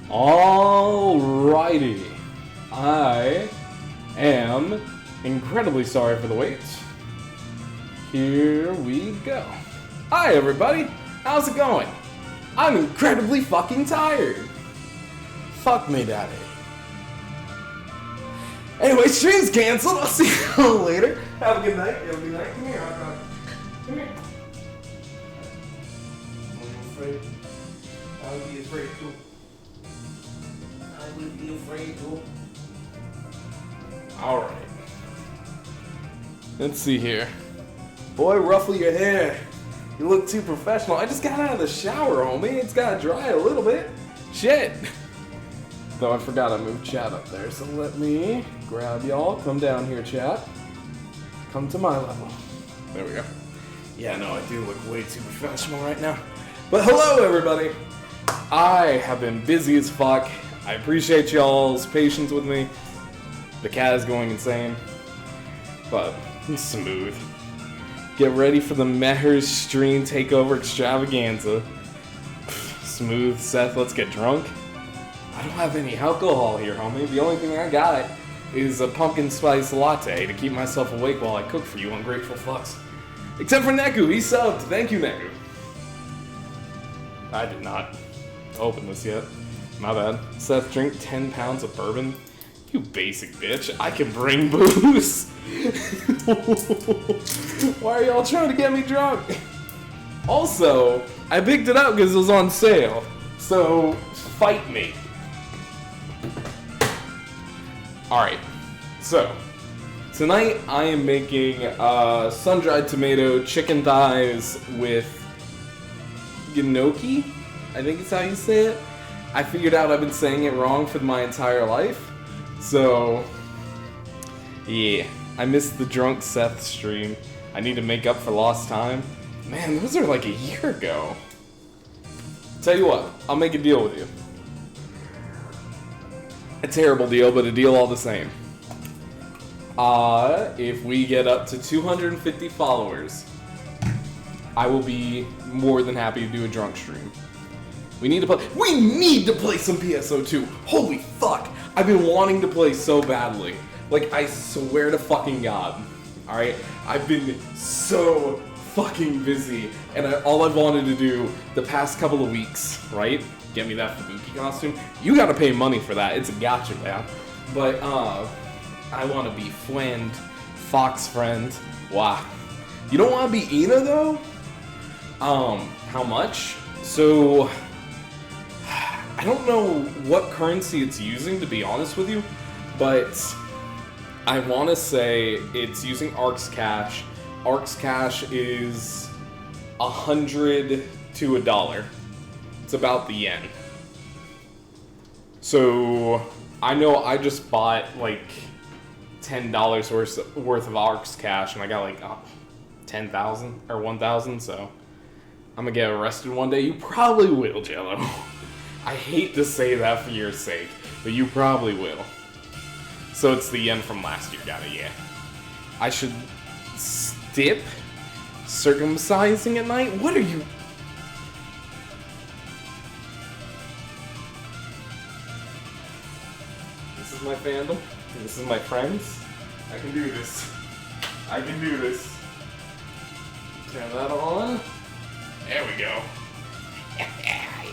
Alrighty. I am incredibly sorry for the wait. Here we go. Hi everybody, how's it going? I'm incredibly fucking tired. Fuck me, daddy. Anyway, stream's canceled. I'll see you all later. Have a good night. Have a good night. Come here, hot dog. Come here. Are you afraid? I would be afraid too. I would be afraid too. Alright. Let's see here. Boy, ruffle your hair. You look too professional. I just got out of the shower, homie. It's gotta dry a little bit. Shit. Though I forgot I moved chat up there, so let me grab y'all. Come down here, chat. Come to my level. There we go. Yeah, no, I do look way too professional right now. But hello, everybody. I have been busy as fuck. I appreciate y'all's patience with me. The cat is going insane. But it's smooth. Get ready for the Mehers stream takeover extravaganza. Smooth, Seth, let's get drunk. I don't have any alcohol here, homie. The only thing I got is a pumpkin spice latte to keep myself awake while I cook for you, ungrateful fucks. Except for Neku, he subbed. Thank you, Neku. I did not open this yet. My bad. Seth, drink 10 pounds of bourbon. You basic bitch. I can bring booze. Why are y'all trying to get me drunk? Also, I picked it up because it was on sale. So, fight me. Alright, so tonight I am making sun-dried tomato chicken thighs with gnocchi, I think it's how you say it. I figured out I've been saying it wrong for my entire life, so yeah, I missed the drunk Seth stream. I need to make up for lost time. Man, those are like a year ago. Tell you what, I'll make a deal with you. A terrible deal, but a deal all the same. If we get up to 250 followers, I will be more than happy to do a drunk stream. We need to play some PSO2. Holy fuck! I've been wanting to play so badly. Like, I swear to fucking God. Alright? I've been so fucking busy, and all I've wanted to do the past couple of weeks, right? Get me that Fubuki costume. You gotta pay money for that. It's a gotcha, man. But, I want to be friend, fox friend. Wow. You don't want to be Ina, though? How much? So, I don't know what currency it's using, to be honest with you, but I want to say it's using Arx Cash. Arx Cash is 100 to $1. It's about the yen. So, I know I just bought like $10 worth of Arx Cash, and I got like 10,000 or 1,000, so I'm gonna get arrested one day. You probably will, Jello. I hate to say that for your sake, but you probably will. So it's the yen from last year, got it, yeah. I should skip circumcising at night? What are you... This is my fandom. This is my friends. I can do this. I can do this. Turn that on. There we go.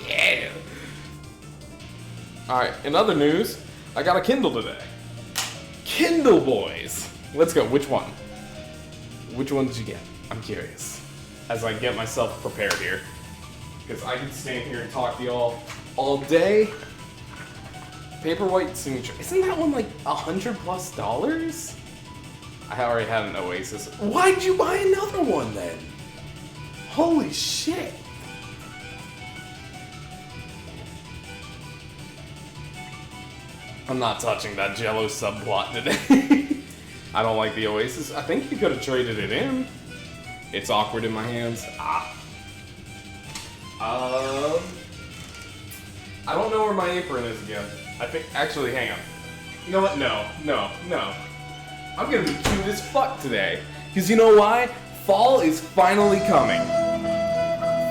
Yeah. Alright, in other news, I got a Kindle today. Kindle boys! Let's go. Which one? Which one did you get? I'm curious. As I get myself prepared here. Because I can stand here and talk to y'all all day. Paperwhite signature. Isn't that one like $100+? I already had an Oasis. Why'd you buy another one then? Holy shit. I'm not touching that Jello subplot today. I don't like the Oasis. I think you could have traded it in. It's awkward in my hands. I don't know where my apron is again. I think, actually, hang on. You know what? No. I'm gonna be cute as fuck today. Because you know why? Fall is finally coming.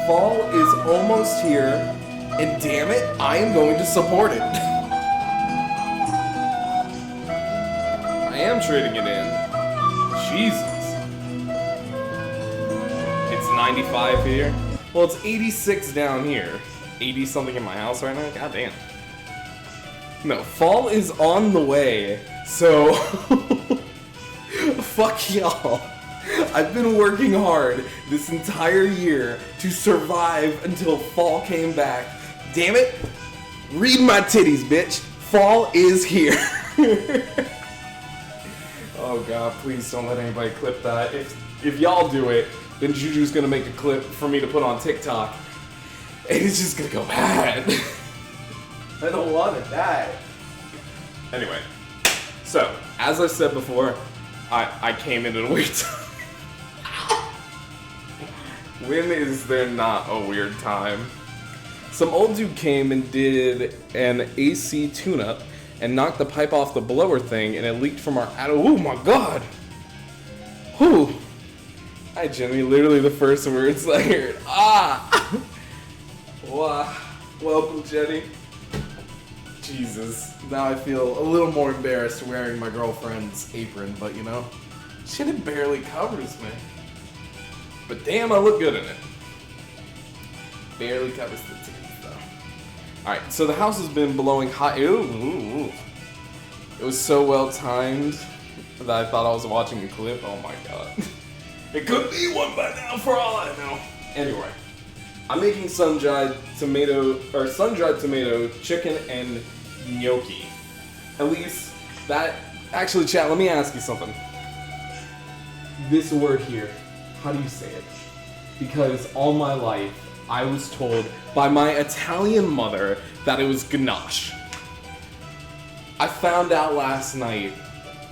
Fall is almost here. And damn it, I am going to support it. I am trading it in. Jesus. It's 95 here. Well, it's 86 down here. 80 something in my house right now? God damn. No, fall is on the way. So, fuck y'all. I've been working hard this entire year to survive until fall came back. Damn it. Read my titties, bitch. Fall is here. Oh god, please don't let anybody clip that. If y'all do it, then Juju's gonna make a clip for me to put on TikTok. And it's just gonna go bad. I don't want it bad. Anyway, so, as I said before, I came in at a weird time. When is there not a weird time? Some old dude came and did an AC tune-up and knocked the pipe off the blower thing and it leaked from our oh my god! Whew! Hi Jimmy, literally the first words I heard. Ah! Wow. Welcome, Jenny. Jesus. Now I feel a little more embarrassed wearing my girlfriend's apron, but you know, shit, it barely covers me. But damn, I look good in it. Barely covers the titties, though. Alright, so the house has been blowing hot. Ooh. It was so well timed that I thought I was watching a clip. Oh my god. It could be one by now, for all I know. Anyway, I'm making sun-dried tomato, chicken, and gnocchi. At least that. Actually, chat, let me ask you something. This word here, how do you say it? Because all my life, I was told by my Italian mother that it was ganache. I found out last night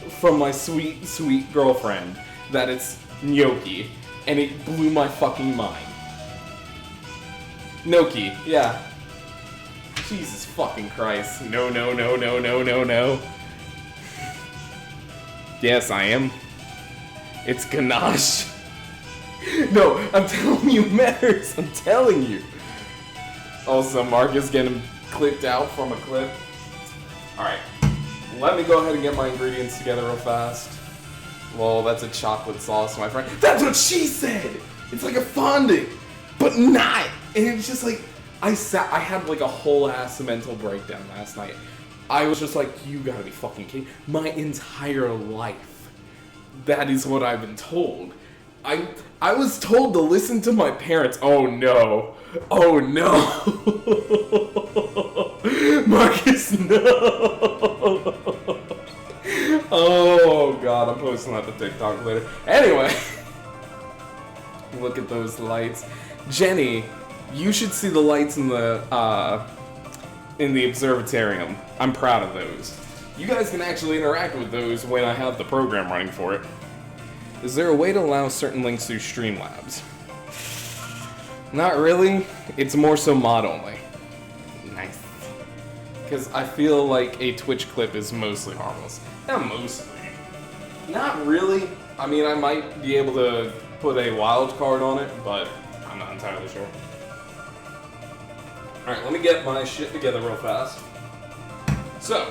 from my sweet, sweet girlfriend that it's gnocchi, and it blew my fucking mind. Gnocchi, yeah. Jesus fucking Christ. No. Yes, I am. It's ganache. No, I'm telling you, matters. I'm telling you. Also, Mark is getting clipped out from a clip. Alright. Let me go ahead and get my ingredients together real fast. Well, that's a chocolate sauce, my friend. That's what she said! It's like a fondant, but not! And it's just like, I had like a whole ass mental breakdown last night. I was just like, you gotta be fucking kidding. My entire life, that is what I've been told. I was told to listen to my parents. Oh no. Oh no. Marcus, no. Oh god, I'm posting that to TikTok later. Anyway. Look at those lights. Jenny, you should see the lights in the observatorium. I'm proud of those. You guys can actually interact with those when I have the program running for it. Is there a way to allow certain links through Streamlabs? Not really. It's more so mod only. Nice. Because I feel like a Twitch clip is mostly harmless. Not mostly. Not really. I mean, I might be able to put a wild card on it, but I'm not entirely sure. Alright, let me get my shit together real fast. So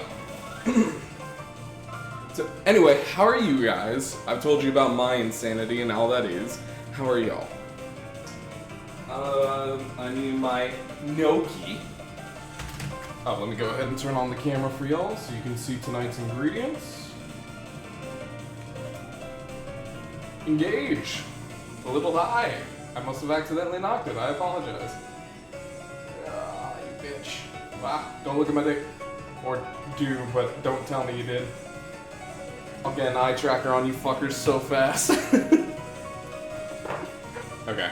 anyway, how are you guys? I've told you about my insanity and all that is. How are y'all? I need my gnocchi. Oh, let me go ahead and turn on the camera for y'all so you can see tonight's ingredients. Engage. A little high. I must have accidentally knocked it. I apologize. Ah, you bitch. Wow, don't look at my dick. Or do, but don't tell me you did. I'll get an eye tracker on you fuckers so fast. Okay.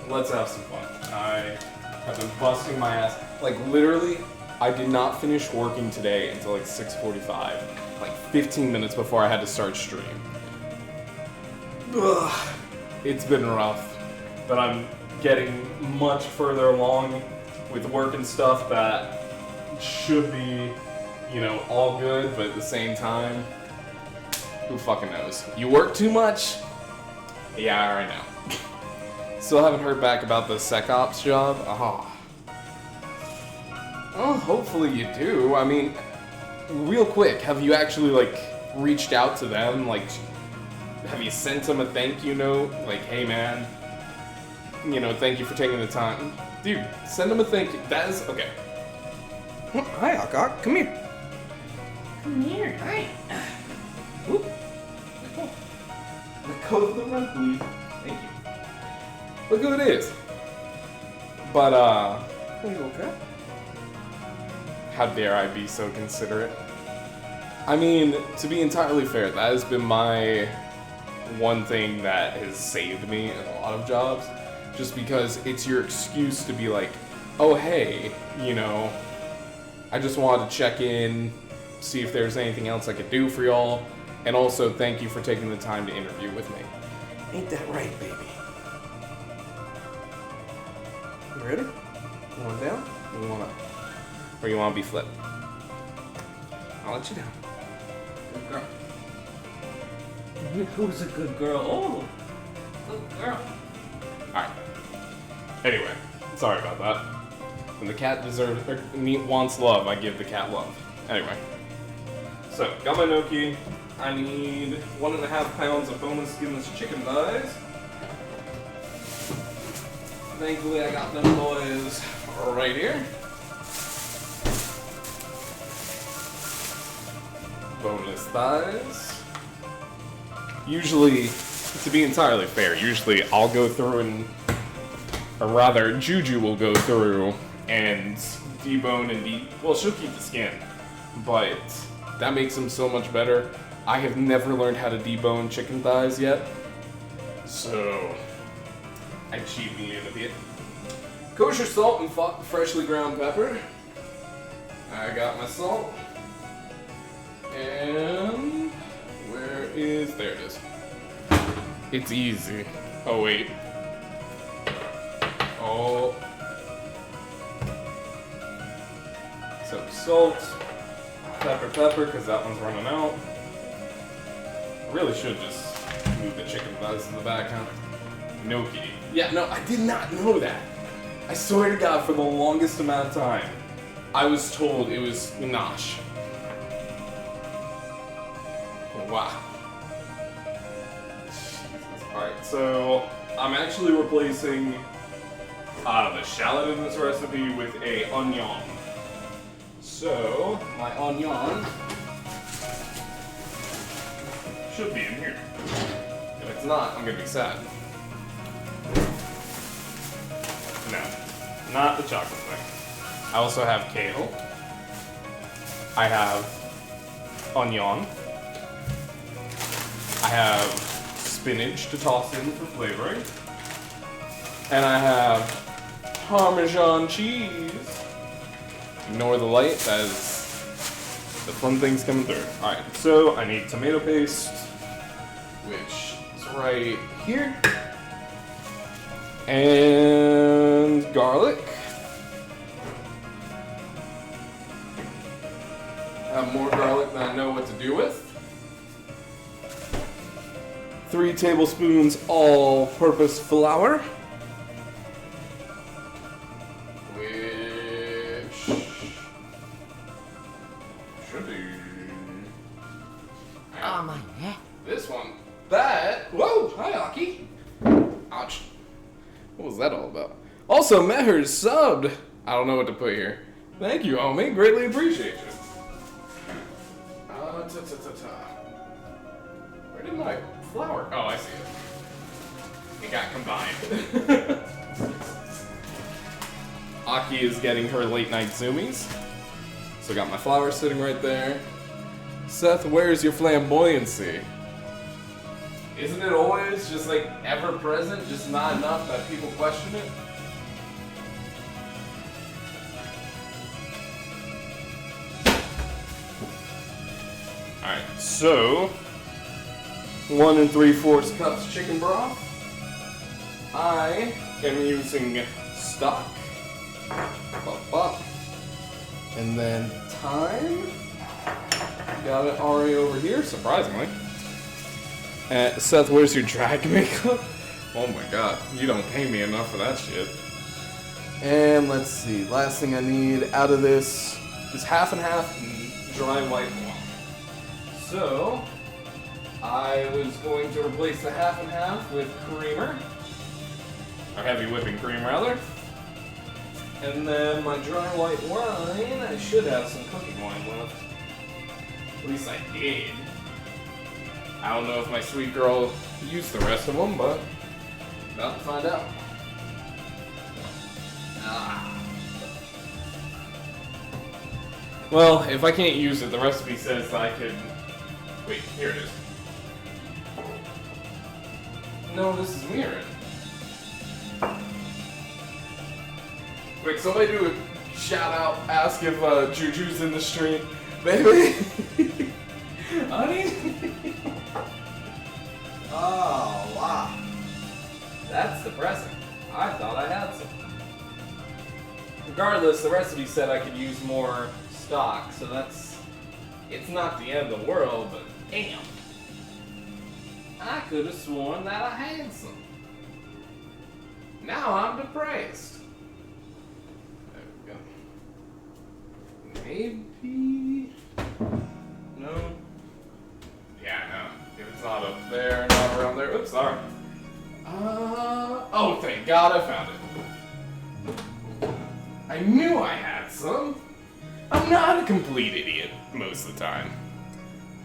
Let's have some fun. I have been busting my ass. Like, literally, I did not finish working today until like 6:45. Like, 15 minutes before I had to start stream. Ugh. It's been rough. But I'm getting much further along with work and stuff that should be, you know, all good, but at the same time, who fucking knows? You work too much? Yeah, I know. Still haven't heard back about the SecOps job. Oh, Oh, hopefully you do. I mean, real quick, have you actually, like, reached out to them? Like, have you sent them a thank you note? Like, hey man, you know, thank you for taking the time. Dude, send them a thank you. That is, okay. Hi, Alcock. Come here. Come here. Hi. Whoop. Let go of the rug, please. Thank you. Look who it is. But, are you okay? How dare I be so considerate? I mean, to be entirely fair, that has been my one thing that has saved me in a lot of jobs. Just because it's your excuse to be like, oh hey, you know, I just wanted to check in, see if there's anything else I could do for y'all, and also thank you for taking the time to interview with me. Ain't that right, baby? You ready? You want down? Or you want up? Or you want to be flipped? I'll let you down. Good girl. Who's a good girl? Oh, good girl. Alright. Anyway, sorry about that. When the cat deserves or wants love, I give the cat love. Anyway. So, got my gnocchi. I need 1.5 pounds of boneless skinless chicken thighs. Thankfully, I got them boys right here. Boneless thighs. Usually, to be entirely fair, usually I'll go through and, or rather, Juju will go through and debone and well, she'll keep the skin, but that makes them so much better. I have never learned how to debone chicken thighs yet, so I cheat me in a bit. Kosher salt and freshly ground pepper. I got my salt. And where is, there it is. It's easy. Oh wait. Oh. So salt, pepper, because that one's running out. Really should just move the chicken thighs to the back, huh? Gnocchi. Yeah, no, I did not know that. I swear to God, for the longest amount of time, I was told it was nosh. Wow. Jesus. Alright, so I'm actually replacing the shallot in this recipe with a onion. So, my onion should be in here. If it's not, I'm gonna be sad. No, not the chocolate thing. I also have kale. I have onion. I have spinach to toss in for flavoring. And I have Parmesan cheese. Ignore the light, that is the fun things coming through. Alright, so I need tomato paste, which is right here. And garlic. I have more garlic than I know what to do with. 3 tablespoons all-purpose flour. Which should be... Oh my neck. This one. That... Whoa! Hi, Aki. Ouch. What was that all about? Also, Meher's subbed. I don't know what to put here. Thank you, homie. Greatly appreciate you. Where did my flour? Oh, I see it. It got combined. Aki is getting her late night zoomies. So got my flour sitting right there. Seth, where's your flamboyancy? Isn't it always just like ever present, just not enough that people question it? Alright, so 1 3/4 cups chicken broth. I am using stock. And then thyme. Got it already over here, surprisingly. Seth, where's your drag makeup? Oh my god, you don't pay me enough for that shit. And let's see, last thing I need out of this is half and half dry white wine. So, I was going to replace the half and half with creamer, or heavy whipping cream rather. And then my dry white wine, I should have some cooking wine left. At least I did. I don't know if my sweet girl used the rest of them, but about to find out. Well, if I can't use it, the recipe says that I could... Wait, here it is. No, this is mirrored. Quick, somebody do a shout out, ask if Juju's in the stream. Baby! Honey? Oh, wow. That's depressing. I thought I had some. Regardless, the recipe said I could use more stock, so that's... It's not the end of the world, but damn. I could have sworn that I had some. Now I'm depressed. There we go. Maybe... No. Yeah, no. If it's not up there, not around there. Oops, sorry. Oh, thank God I found it. I knew I had some. I'm not a complete idiot most of the time.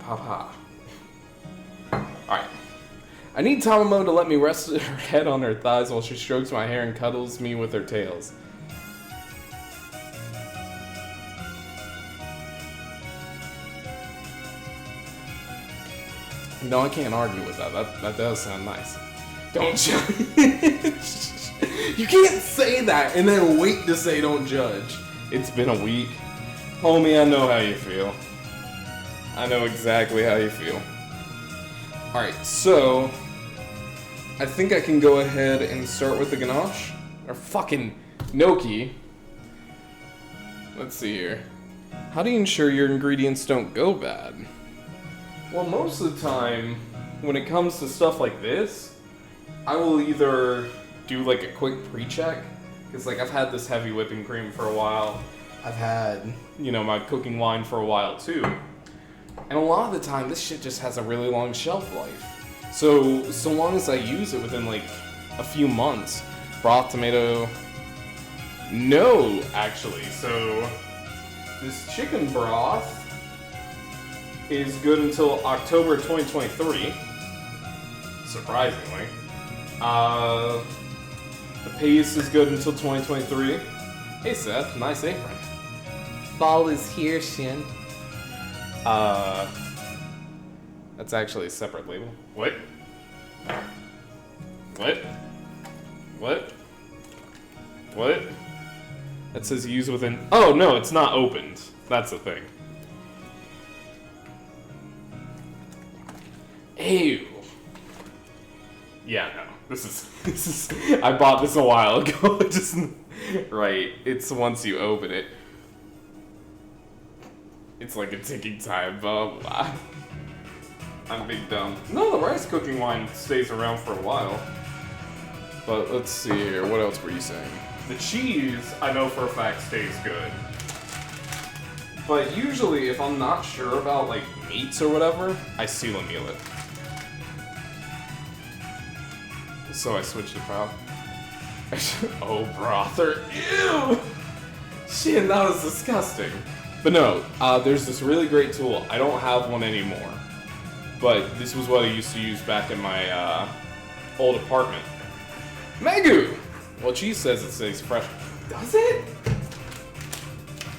Papa. Alright. I need Tamamo to let me rest her head on her thighs while she strokes my hair and cuddles me with her tails. No, I can't argue with that. That does sound nice. Don't judge. You can't say that and then wait to say don't judge. It's been a week. Homie, I know how you feel. I know exactly how you feel. Alright, so... I think I can go ahead and start with the ganache. Or fucking gnocchi. Let's see here. How do you ensure your ingredients don't go bad? Well, most of the time, when it comes to stuff like this, I will either do like a quick pre-check, because like I've had this heavy whipping cream for a while. I've had, you know, my cooking wine for a while too. And a lot of the time, this shit just has a really long shelf life. So long as I use it within like a few months, broth, tomato, no, actually. So this chicken broth is good until October 2023, surprisingly. The paste is good until 2023. Hey Seth, nice apron. Fall is here, Shin. That's actually a separate label. What? What? What? What? That says use within... Oh, no, it's not opened. That's the thing. Ew. Yeah, no. This is... I bought this a while ago. Just... Right. It's once you open it. It's like a ticking time bomb. I'm big dumb. No, the rice cooking wine stays around for a while. But let's see here. What else were you saying? The cheese, I know for a fact, stays good. But usually, if I'm not sure about, like, meats or whatever, I seal and meal it. So I switched to broth. Oh, brother. Ew! Shit, that was disgusting. But no, there's this really great tool. I don't have one anymore. But this was what I used to use back in my old apartment. Megu! Well, cheese says it stays fresh. Does it?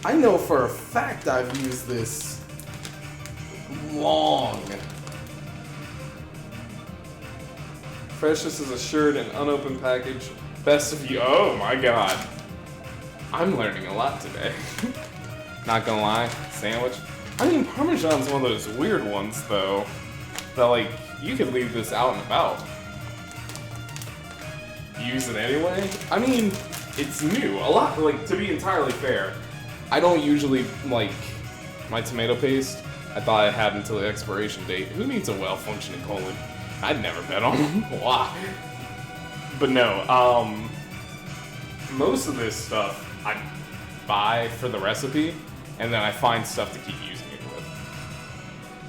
I know for a fact I've used this long. Freshness is assured in unopened package. Best of you. Oh my god. I'm learning a lot today. Not gonna lie. Sandwich. I mean, Parmesan's one of those weird ones, though. That, like, you could leave this out and about. Use it anyway? I mean, it's new. A lot, like, to be entirely fair, I don't usually, like, my tomato paste. I thought I had until the expiration date. Who needs a well-functioning colon? I'd never bet on them. Why? But no, most of this stuff I buy for the recipe, and then I find stuff to keep using it with.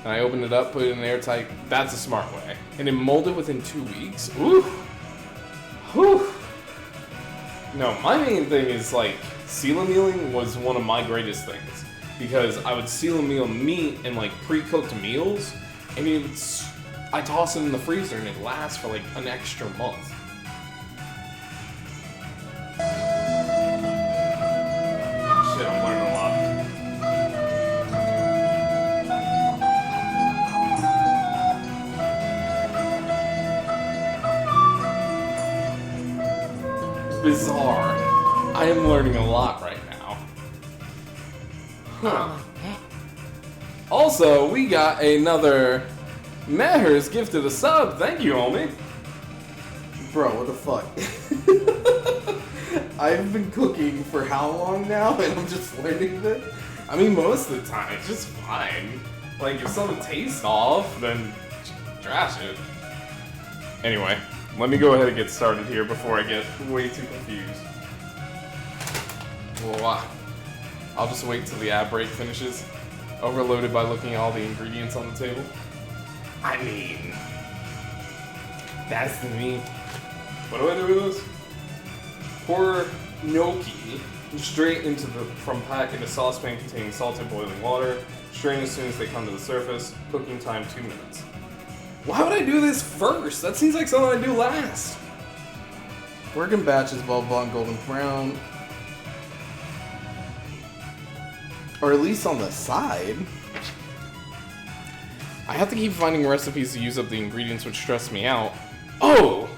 And I open it up, put it in airtight. That's a smart way. And then mold it within 2 weeks. Ooh. Whew. No, my main thing is like seal a mealing was one of my greatest things because I would seal a meal meat and like pre-cooked meals, and I toss it in the freezer and it lasts for like an extra month. Shit, I'm learning a lot. Bizarre. I am learning a lot right now. Huh. Also, we got another Meher's gifted a sub. Thank you, homie. Bro, what the fuck? I've been cooking for how long now, and I'm just learning this? I mean, most of the time, it's just fine. Like, if something tastes off, then trash it. Anyway, let me go ahead and get started here before I get way too confused. Well, I'll just wait till the ad break finishes. Overloaded by looking at all the ingredients on the table. I mean, that's me. What do I do with this? Pour gnocchi straight into the from pack in a saucepan containing salted boiling water. Strain as soon as they come to the surface. Cooking time 2 minutes. Why would I do this first? That seems like something I do last. Work in batches, blah blah, golden brown. Or at least on the side. I have to keep finding recipes to use up the ingredients, which stress me out. Oh!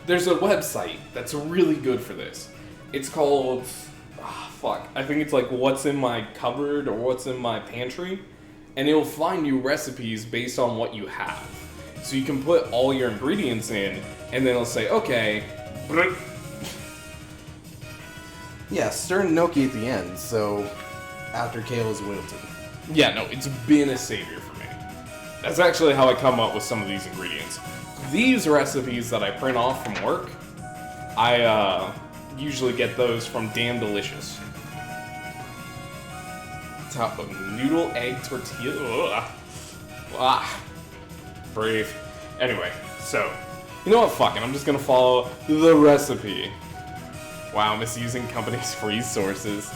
There's a website that's really good for this. It's called, I think it's like what's in my cupboard or what's in my pantry. And it'll find you recipes based on what you have. So you can put all your ingredients in, and then it'll say, okay, Yeah, stir gnocchi at the end, so after kale is wilted. yeah, no, it's been a savior for me. That's actually how I come up with some of these ingredients. These recipes that I print off from work, I usually get those from Damn Delicious. Top of noodle egg tortilla. Ugh. Ah, brave. Anyway, so you know what? Fuck it. I'm just gonna follow the recipe. Wow, misusing companies' free sources.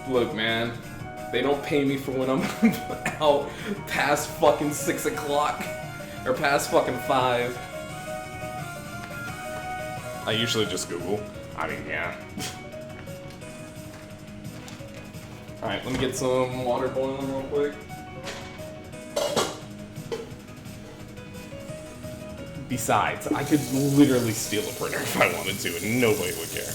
Look, man, they don't pay me for when I'm out past fucking 6 o'clock or past fucking 5. I usually just Google. I mean, yeah. Alright, let me get some water boiling real quick. Besides, I could literally steal a printer if I wanted to, and nobody would care.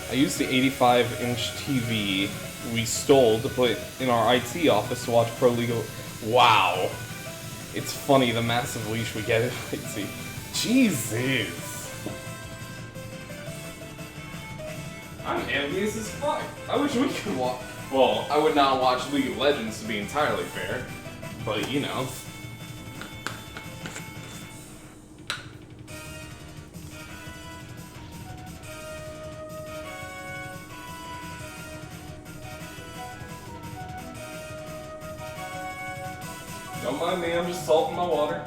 I used the 85-inch TV we stole to put in our IT office to watch Pro League. Wow. It's funny, the massive leash we get at IT. Jesus. I'm envious as fuck. I wish we could watch. Well, I would not watch League of Legends to be entirely fair, but you know. Don't mind me, I'm just salting my water.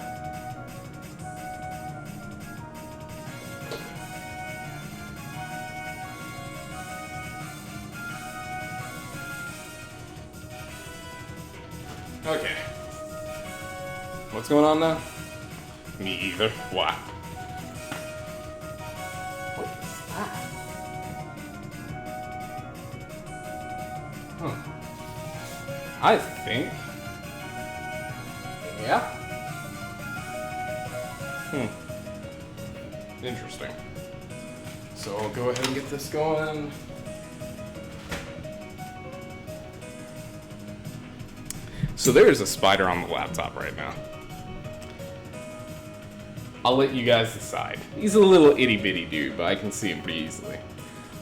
Okay. What's going on now? Me either. Why? What is that? Huh. I think. Yeah? Interesting. So I'll go ahead and get this going. So there is a spider on the laptop right now. I'll let you guys decide. He's a little itty bitty dude, but I can see him pretty easily.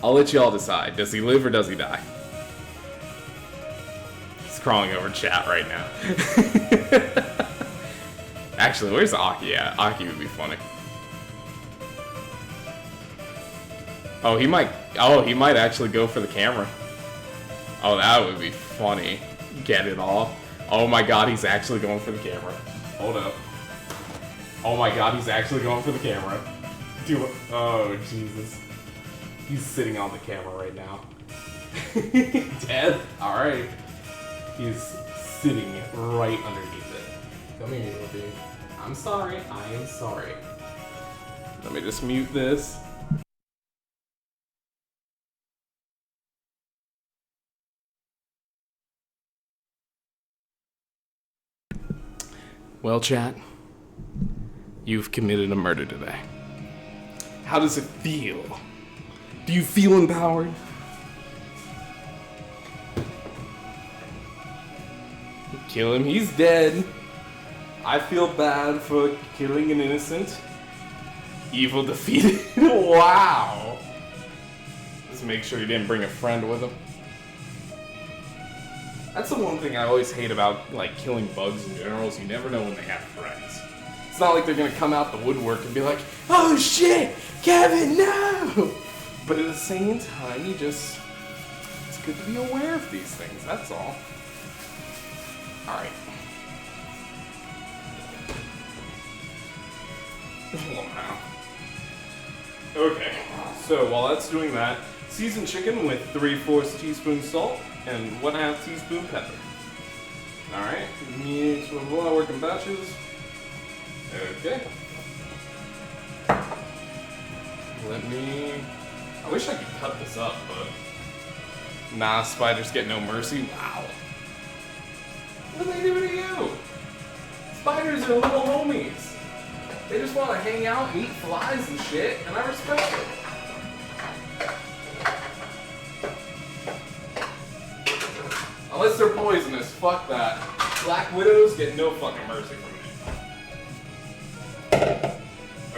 I'll let you all decide. Does he live or does he die? He's crawling over chat right now. Actually, where's Aki at? Aki would be funny. Oh, he might actually go for the camera. Oh, that would be funny. Get it all. Oh my god, he's actually going for the camera. Hold up. Oh my god, he's actually going for the camera. Oh, Jesus. He's sitting on the camera right now. Dead? Alright. He's sitting right underneath it. Come here, little dude. I'm sorry. I am sorry. Let me just mute this. Well, chat, you've committed a murder today. How does it feel? Do you feel empowered? Kill him, he's dead. I feel bad for killing an innocent. Evil defeated. Wow. Just make sure he didn't bring a friend with him. That's the one thing I always hate about, like, killing bugs in general, is you never know when they have friends. It's not like they're gonna come out the woodwork and be like, oh shit, Kevin, no! But at the same time, it's good to be aware of these things, that's all. Alright. Okay, so while that's doing that, seasoned chicken with 3/4 teaspoon salt and 1/2 teaspoon pepper. Alright, mix with a work in batches. Okay. I wish I could cut this up, but nah, spiders get no mercy. Wow. What are they doing to you? Spiders are little homies. They just want to hang out and eat flies and shit, and I respect it. Unless they're poisonous, fuck that. Black widows get no fucking mercy from me.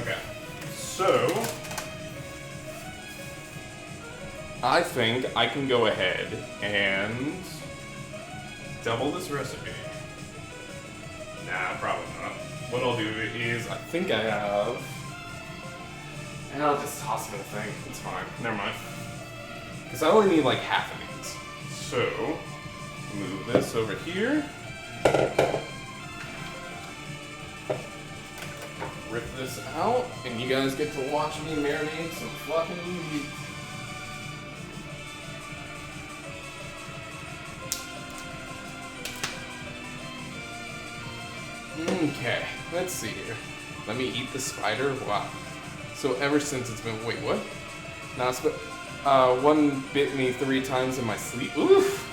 Okay, so I think I can go ahead and double this recipe. Nah, probably not. What I'll do is, I think I have, and I'll just toss them in the thing. It's fine. Never mind. Because I only need like half of these. So, move this over here. Rip this out, and you guys get to watch me marinate some fucking meat. Okay, let's see here. Let me eat the spider. Wow. So ever since it's been, wait, what? One bit me 3 times in my sleep. Oof!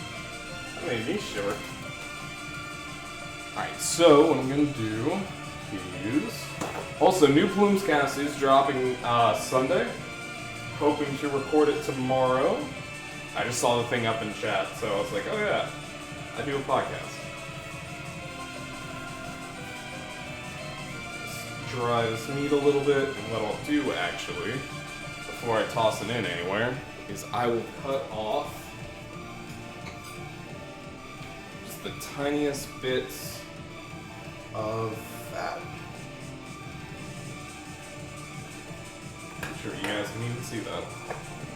That made me shiver. Alright, so what I'm gonna do is... Also, new Plumes cast is dropping Sunday. Hoping to record it tomorrow. I just saw the thing up in chat, so I was like, oh yeah, I do a podcast. Dry this meat a little bit, and what I'll do actually, before I toss it in anywhere, is I will cut off just the tiniest bits of fat. I'm sure you guys can even see that.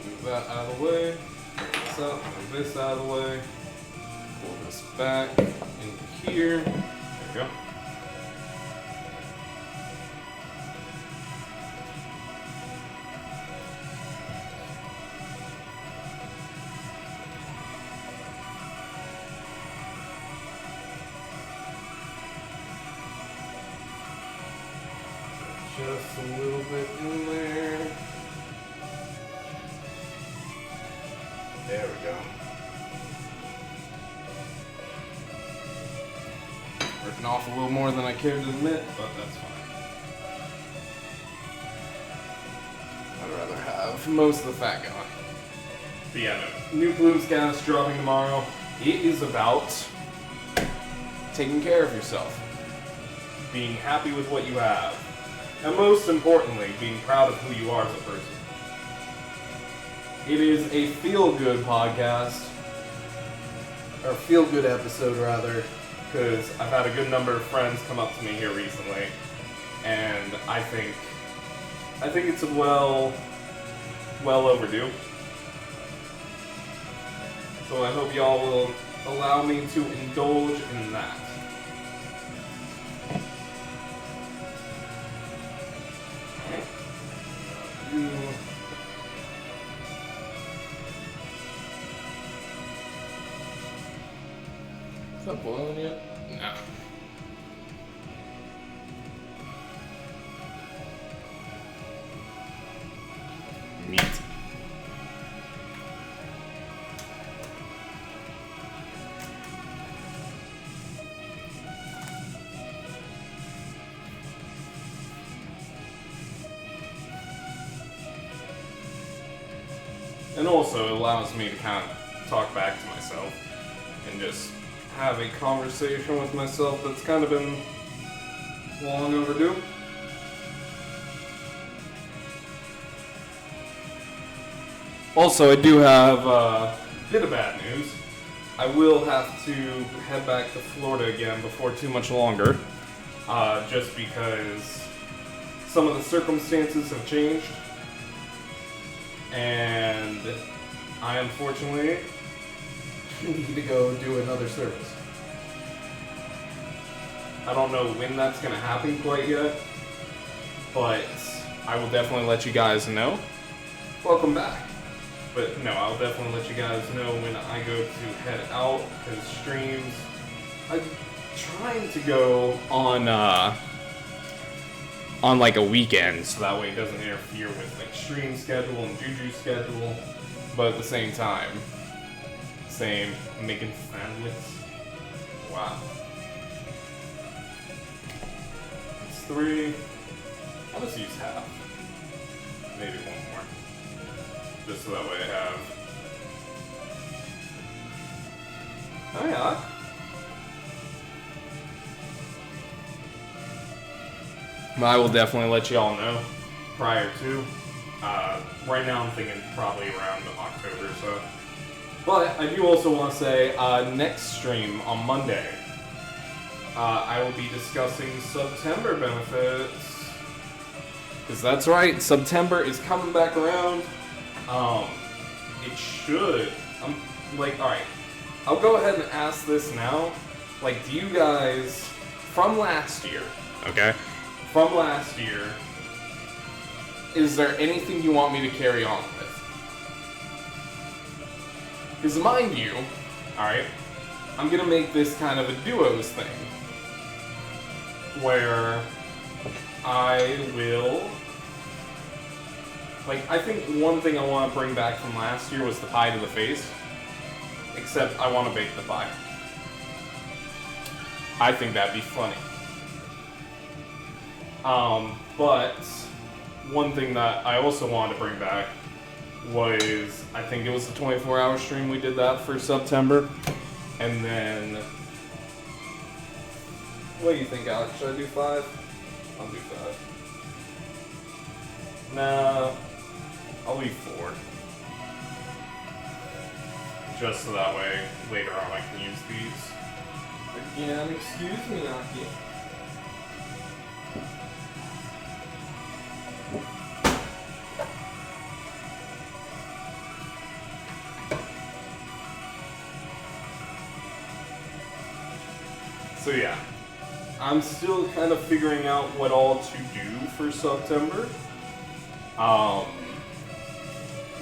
Move that out of the way, move this up, move this out of the way, pull this back into here, there we go. Just a little bit in there. There we go. Ripping off a little more than I care to admit, but that's fine. I'd rather have most of the fat gone. But yeah, no. New Plumes cast dropping tomorrow. It is about taking care of yourself. Being happy with what you have. And most importantly, being proud of who you are as a person. It is a feel-good podcast. or feel-good episode rather. because I've had a good number of friends come up to me here recently, and I think it's well overdue. So I hope y'all will allow me to indulge in that. Is that boiling yet? No. Meat. And also it allows me to kind of talk back to myself and just have a conversation with myself that's kind of been long overdue. Also, I do have a bit of bad news. I will have to head back to Florida again before too much longer, just because some of the circumstances have changed, and I unfortunately Need to go do another service. I don't know when that's going to happen quite yet, but I will definitely let you guys know. Welcome back. But no, I'll definitely let you guys know when I go to head out, because streams, I'm trying to go on like a weekend, so that way it doesn't interfere with like stream schedule and Juju schedule, but at the same time, same making sandwiches. Wow. It's 3. I'll just use half. Maybe one more. Just so that way I have. Oh yeah. But I will definitely let y'all know prior to. Right now I'm thinking probably around October or so. But I do also want to say, next stream on Monday, I will be discussing September benefits. Because that's right, September is coming back around. It should. I'm like, alright, I'll go ahead and ask this now. Like, do you guys, from last year, okay? From last year, is there anything you want me to carry on with? Because mind you, alright, I'm gonna make this kind of a duos thing. Where I will... Like, I think one thing I want to bring back from last year was the pie to the face. Except I want to bake the pie. I think that'd be funny. But one thing that I also wanted to bring back was, I think it was the 24-hour stream we did that for September. And then, what do you think, Alex? Should I do 5? I'll do 5. Nah, I'll leave 4. Just so that way, later on I can use these. Again, excuse me, Aki. So yeah, I'm still kind of figuring out what all to do for September.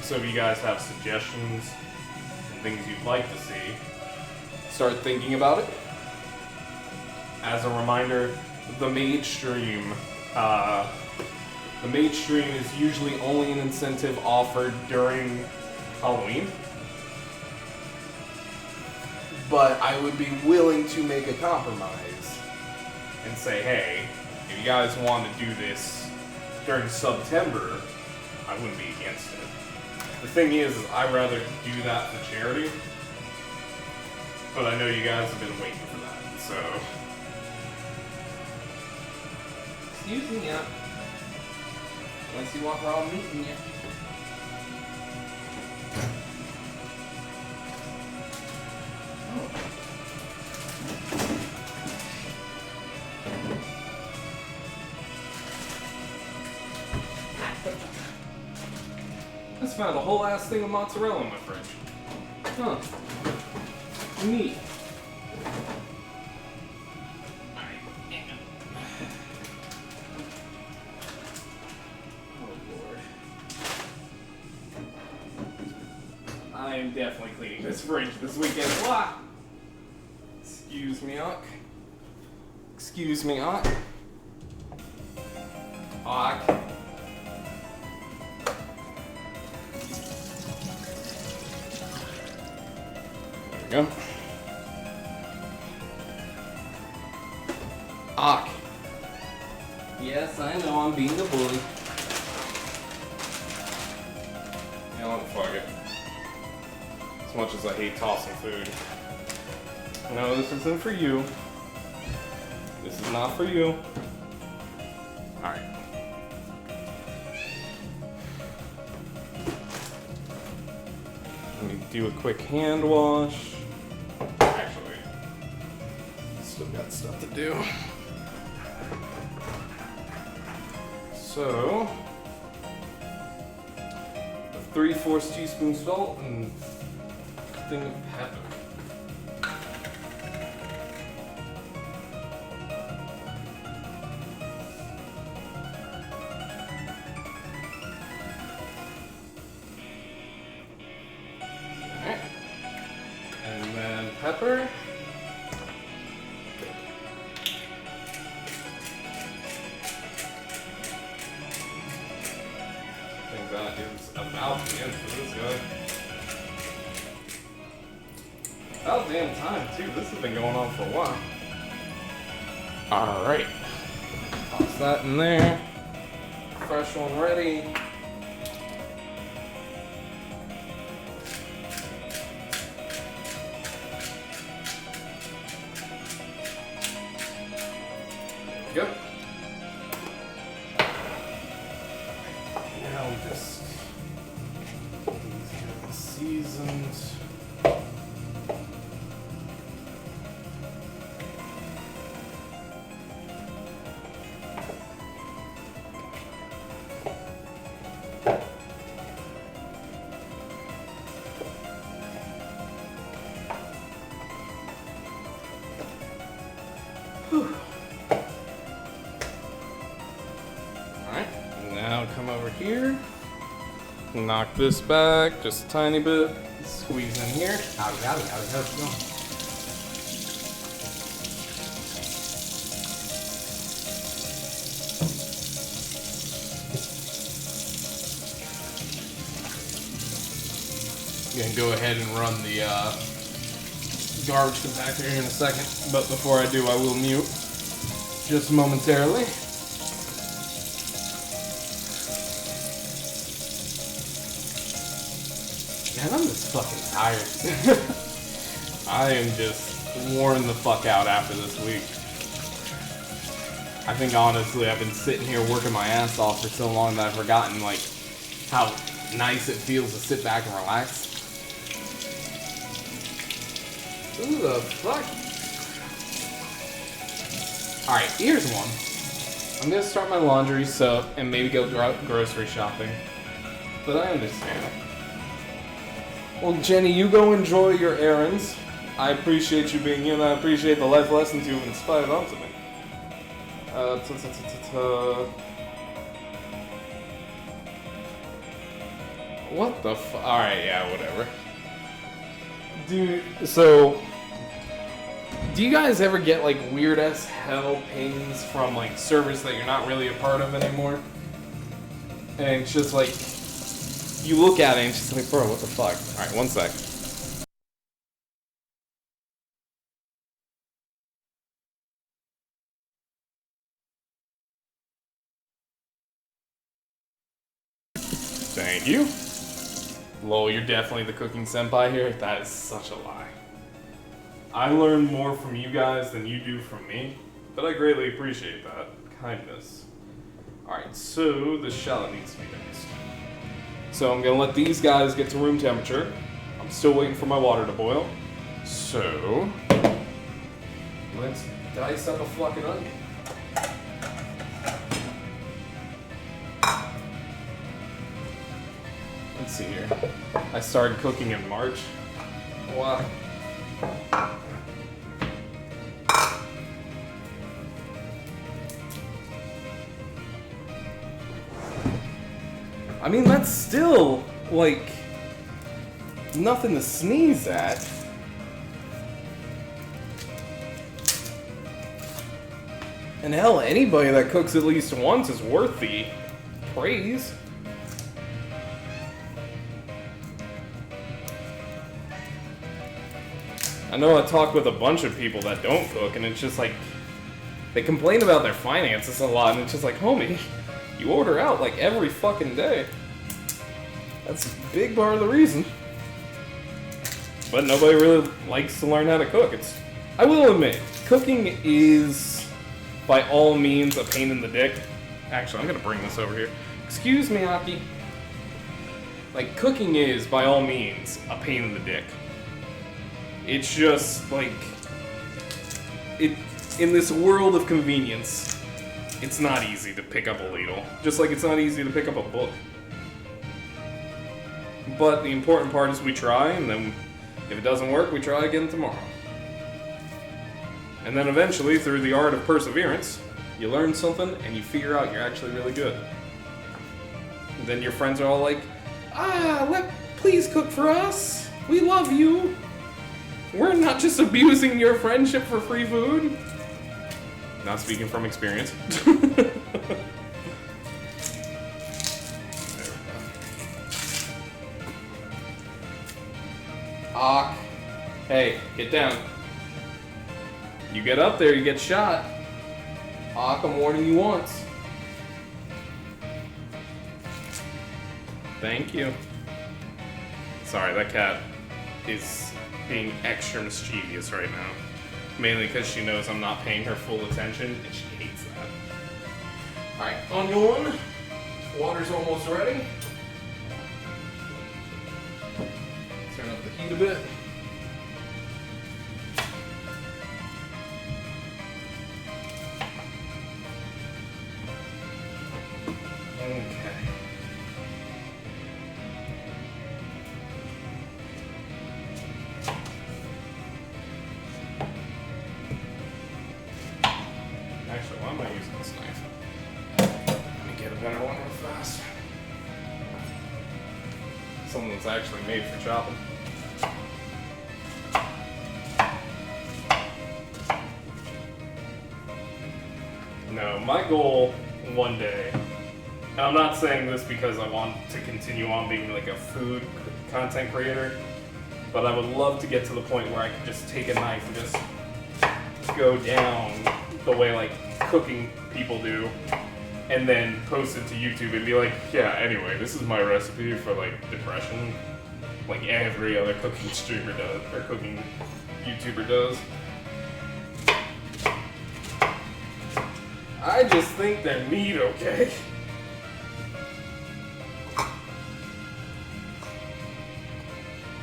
So if you guys have suggestions and things you'd like to see, start thinking about it. As a reminder, the Mage stream is usually only an incentive offered during Halloween. But I would be willing to make a compromise. And say, hey, if you guys want to do this during September, I wouldn't be against it. The thing is I'd rather do that for charity. But I know you guys have been waiting for that, so... Excuse me, yeah. Unless you want raw meat in you. found a whole ass thing of mozzarella in my fridge. Huh. Neat. Alright, hang on. Oh lord. I am definitely cleaning this fridge this weekend. What? Excuse me, Ock. Excuse me, Ock. Ock. There we go. Ock. Yes, I know I'm being a bully. You know what, fuck it. As much as I hate tossing food. No, this isn't for you. This is not for you. Alright. Let me do a quick hand wash. Actually, still got stuff to do. So, 3/4 teaspoon salt and a thing of pepper. Pepper. I think that is about the end for this guy. About damn time too. This has been going on for a while. Alright. Toss that in there. Fresh one ready. Yep. Now just these are seasoned. Whew. Now come over here, knock this back just a tiny bit, squeeze in here. Howdy, how's it going? Gonna go ahead and run the garbage compactor here in a second, but before I do, I will mute just momentarily. Man, I'm just fucking tired. I am just worn the fuck out after this week. I think honestly I've been sitting here working my ass off for so long that I've forgotten like how nice it feels to sit back and relax. Who the fuck? Alright, here's one. I'm gonna start my laundry, soap, and maybe go grocery shopping. But I understand. Well, Jenny, you go enjoy your errands. I appreciate you being here, and I appreciate the life lessons you've inspired onto me. What the f- Alright, yeah, whatever. Dude, so... Do you guys ever get, like, weird-as hell pings from, like, servers that you're not really a part of anymore? And it's just, like... You look at it and it's just like, bro, what the fuck? Alright, one sec. Thank you. Lol, you're definitely the cooking senpai here? That is such a lie. I learn more from you guys than you do from me, but I greatly appreciate that kindness. Alright, so the shallot needs to be mixed. So I'm gonna let these guys get to room temperature. I'm still waiting for my water to boil. So let's dice up a fucking onion. Let's see here. I started cooking in March. Wow. I mean, that's still, like, nothing to sneeze at. And hell, anybody that cooks at least once is worth the praise. I know I talk with a bunch of people that don't cook, and it's just like, they complain about their finances a lot, and it's just like, homie, you order out like every fucking day. That's a big part of the reason. But nobody really likes to learn how to cook. I will admit, cooking is by all means a pain in the dick. Actually, I'm gonna bring this over here. Excuse me, Aki. Like, cooking is by all means a pain in the dick. It's just like, in this world of convenience, it's not easy to pick up a ladle. Just like it's not easy to pick up a book. But the important part is we try, and then if it doesn't work, we try again tomorrow. And then eventually, through the art of perseverance, you learn something and you figure out you're actually really good. And then your friends are all like, please cook for us. We love you. We're not just abusing your friendship for free food. Not speaking from experience. Ak. Hey, get down. You get up there, you get shot. Ak, I'm warning you once. Thank you. Sorry, that cat is being extra mischievous right now. Mainly because she knows I'm not paying her full attention, and she hates that. Alright, on your one. Water's almost ready. Turn up the heat a bit. Okay. Actually, why am I using this knife? Let me get a better one real fast. Something that's actually made for chopping. No, my goal one day, and I'm not saying this because I want to continue on being like a food content creator, but I would love to get to the point where I could just take a knife and just go down the way like cooking people do, and then post it to YouTube and be like, yeah, anyway, this is my recipe for like depression, like every other cooking streamer does, or cooking YouTuber does. I just think they're neat, okay?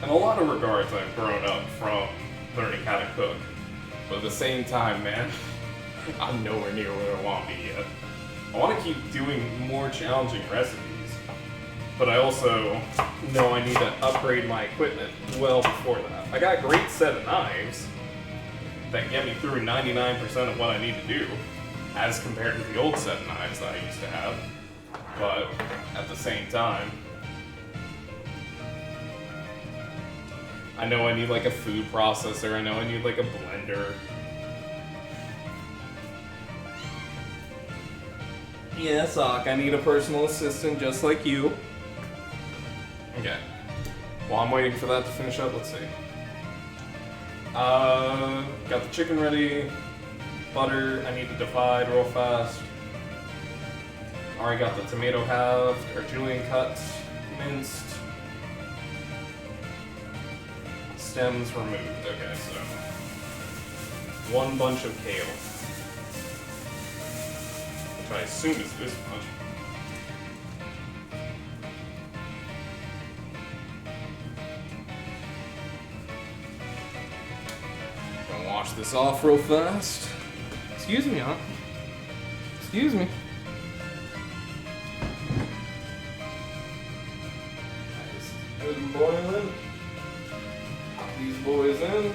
In a lot of regards, I've grown up from learning how to cook. But at the same time, man, I'm nowhere near where I want to be yet. I want to keep doing more challenging recipes. But I also know I need to upgrade my equipment well before that. I got a great set of knives that get me through 99% of what I need to do, as compared to the old set of knives that I used to have. But at the same time, I know I need like a food processor, I know I need like a blender. Yes, Ak, I need a personal assistant just like you. Okay. While I'm waiting for that to finish up, let's see. Got the chicken ready. Butter, I need to divide real fast. Already got the tomato halved, or julienne cut, minced. Stems removed. Okay, so one bunch of kale, which I assume is this much. Gonna wash this off real fast. Excuse me, Aunt. Excuse me. That is boiling. Pop these boys in.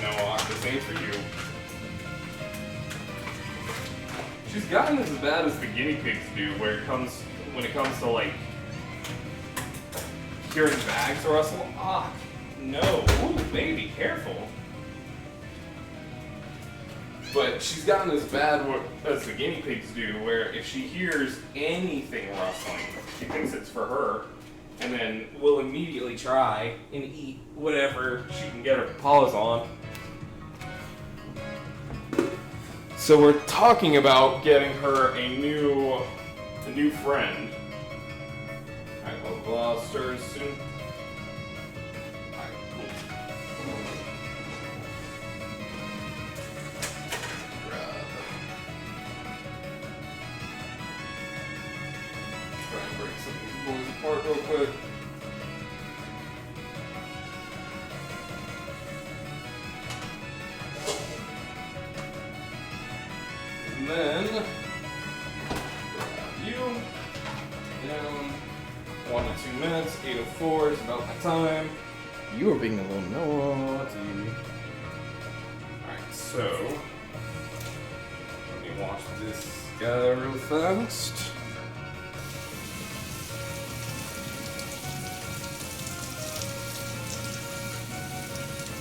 No, this ain't for you. She's gotten as bad as the guinea pigs do, when it comes to like hearing bags rustle. Ah, no, ooh, baby, careful. But she's gotten as bad as the guinea pigs do, where if she hears anything rustling, she thinks it's for her, and then will immediately try and eat whatever she can get her paws on. So we're talking about getting her a new friend. Alright, well, stir soon. Alright, cool. Try and break some of these boys apart real quick. And then grab you down 1 to 2 minutes. 8:04 is about my time. You were being a little naughty. Alright, so let me wash this guy real fast.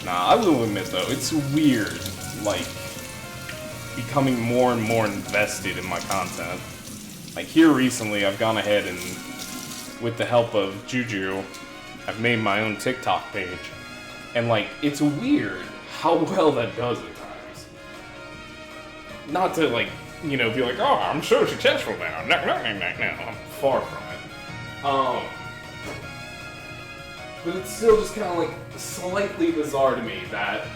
Nah, I will admit though, it's weird, like, becoming more and more invested in my content. Like here recently, I've gone ahead and, with the help of Juju, I've made my own TikTok page. And like, it's weird how well that does at times. Not to like, you know, be like, oh, I'm so successful now. No, I'm far from it. But it's still just kind of like slightly bizarre to me that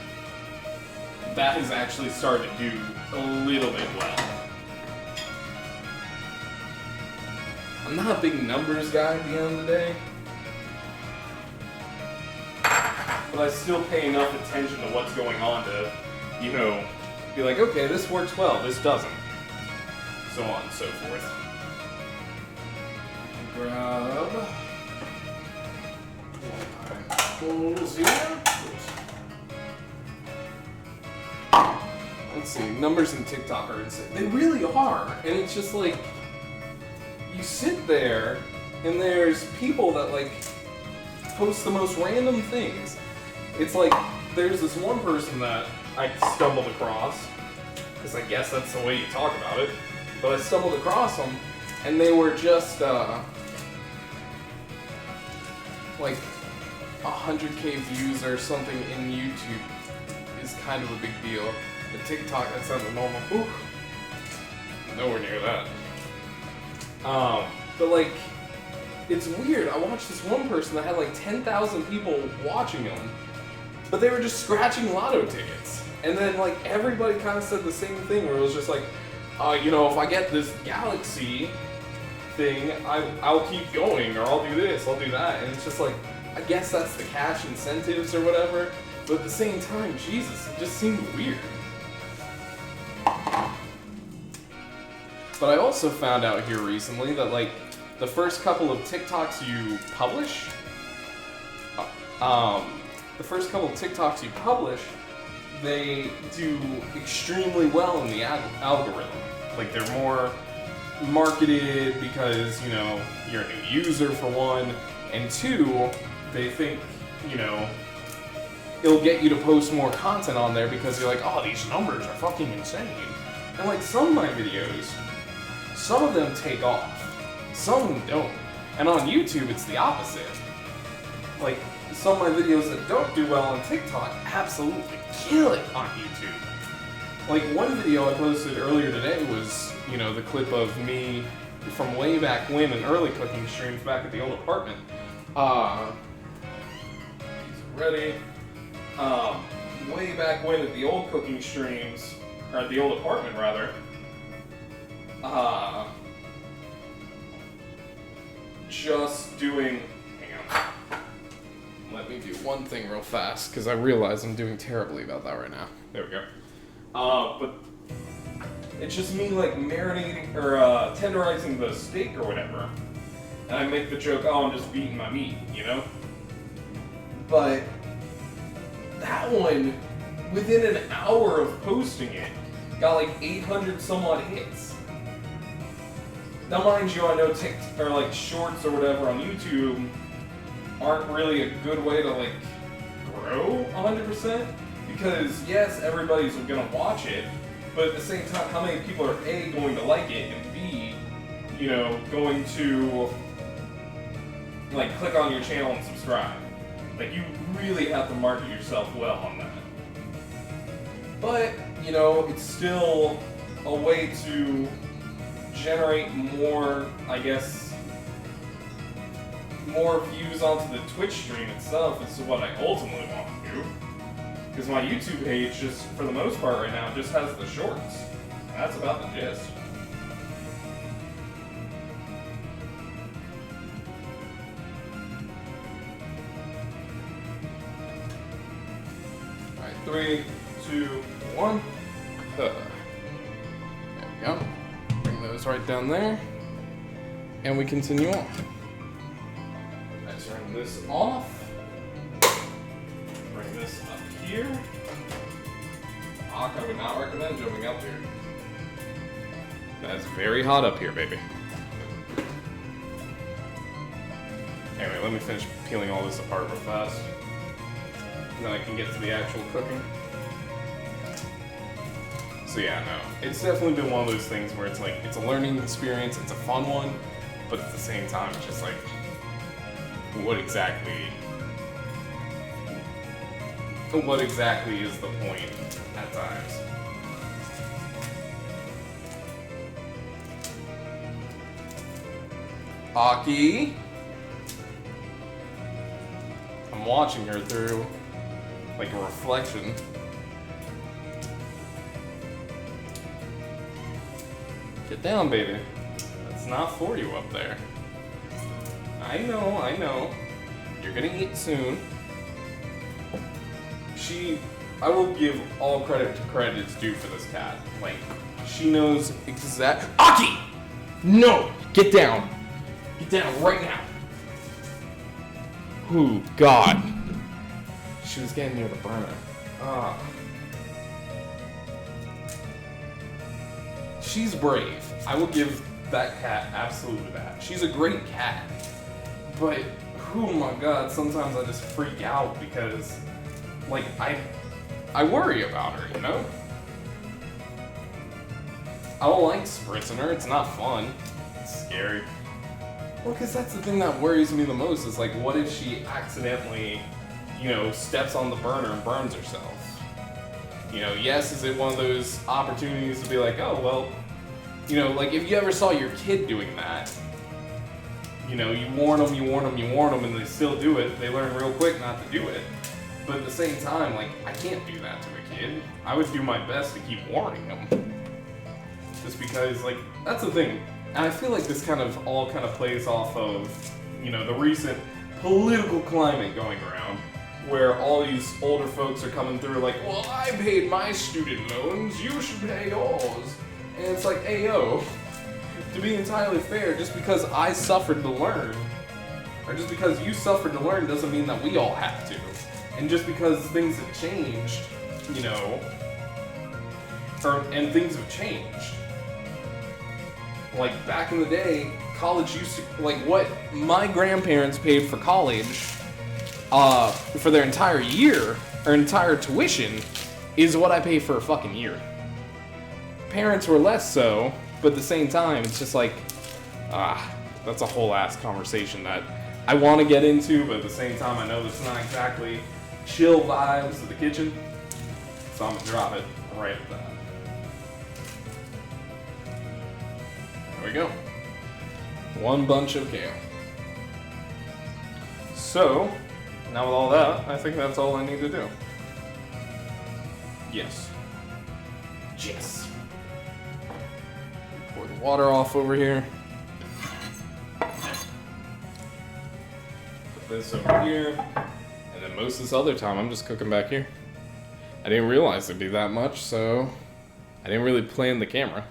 that has actually started to do a little bit well. I'm not a big numbers guy at the end of the day, but I still pay enough attention to what's going on to, you know, be like, okay, this works well, this doesn't. So on and so forth. Grab bowls here. Let's see, numbers in TikTok are insane. They really are. And it's just like, you sit there and there's people that like post the most random things. It's like, there's this one person that I stumbled across, because I guess that's the way you talk about it, but I stumbled across them and they were just like 100K views or something in YouTube is kind of a big deal. But TikTok, that sounds normal. Ooh, nowhere near that. But like, it's weird. I watched this one person that had like 10,000 people watching him, but they were just scratching lotto tickets. And then like everybody kind of said the same thing, where it was just like, you know, if I get this galaxy thing, I'll keep going, or I'll do this, I'll do that. And it's just like, I guess that's the cash incentives or whatever. But at the same time, Jesus, it just seemed weird. But I also found out here recently that like the first couple of TikToks you publish, they do extremely well in the algorithm. Like they're more marketed because, you know, you're a new user for one, and two, they think, you know, it'll get you to post more content on there because you're like, oh, these numbers are fucking insane. And like some of my videos, some of them take off, some of them don't. And on YouTube, it's the opposite. Like, some of my videos that don't do well on TikTok absolutely kill it on YouTube. Like, one video I posted earlier today was, you know, the clip of me from way back when in early cooking streams back at the old apartment. These are ready. Way back when at the old cooking streams, or at the old apartment rather, just doing, hang on, let me do one thing real fast, because I realize I'm doing terribly about that right now. There we go. But It's just me like marinating or tenderizing the steak or whatever. And I make the joke, oh, I'm just beating my meat, you know? But that one, within an hour of posting it, got like 800 some odd hits. Now, mind you, I know or like shorts or whatever on YouTube aren't really a good way to like grow 100% because yes, everybody's gonna watch it, but at the same time, how many people are A, going to like it, and B, you know, going to like click on your channel and subscribe. Like, you really have to market yourself well on that. But, you know, it's still a way to generate more, I guess, more views onto the Twitch stream itself is what I ultimately want to do. Because my YouTube page, just for the most part right now, just has the shorts. And that's about the gist. Alright, 3, 2, 1. There we go. Bring those right down there. And we continue on. I turn this off. Bring this up here. I would not recommend jumping up here. That's very hot up here, baby. Anyway, let me finish peeling all this apart real fast. And then I can get to the actual cooking. So yeah, no. It's definitely been one of those things where it's like, it's a learning experience, it's a fun one, but at the same time, it's just like, what exactly is the point at times? Aki? I'm watching her through like a reflection. Get down, baby. That's not for you up there. I know. You're gonna eat soon. I will give all credit to credit's due for this cat. Like, she knows Aki! No! Get down! Get down right now! Ooh, God. She was getting near the burner. She's brave. I will give that cat absolutely that. She's a great cat. But, oh my God, sometimes I just freak out because, like, I worry about her, you know? I don't like spritzing her. It's not fun. It's scary. Well, because that's the thing that worries me the most is, like, what if she accidentally, you know, steps on the burner and burns herself? You know, yes, is it one of those opportunities to be like, oh, well, you know, like, if you ever saw your kid doing that, you know, you warn them, and they still do it, they learn real quick not to do it. But at the same time, like, I can't do that to a kid. I would do my best to keep warning them. Just because, like, that's the thing. And I feel like this kind of plays off of, you know, the recent political climate going around, where all these older folks are coming through like, well, I paid my student loans, you should pay yours. And it's like, hey, yo, to be entirely fair, just because I suffered to learn, or just because you suffered to learn doesn't mean that we all have to. And just because things have changed, you know, and things have changed. Like, back in the day, college used to, like, what my grandparents paid for college, for their entire year, or entire tuition, is what I pay for a fucking year. Parents were less so, but at the same time, it's just like, that's a whole ass conversation that I want to get into, but at the same time, I know there's not exactly chill vibes of the kitchen, so I'm gonna drop it right at that. There we go. One bunch of kale. So, now with all that, I think that's all I need to do. Yes. Yes. Pour the water off over here. Put this over here. And then most of this other time, I'm just cooking back here. I didn't realize it'd be that much, so I didn't really plan the camera.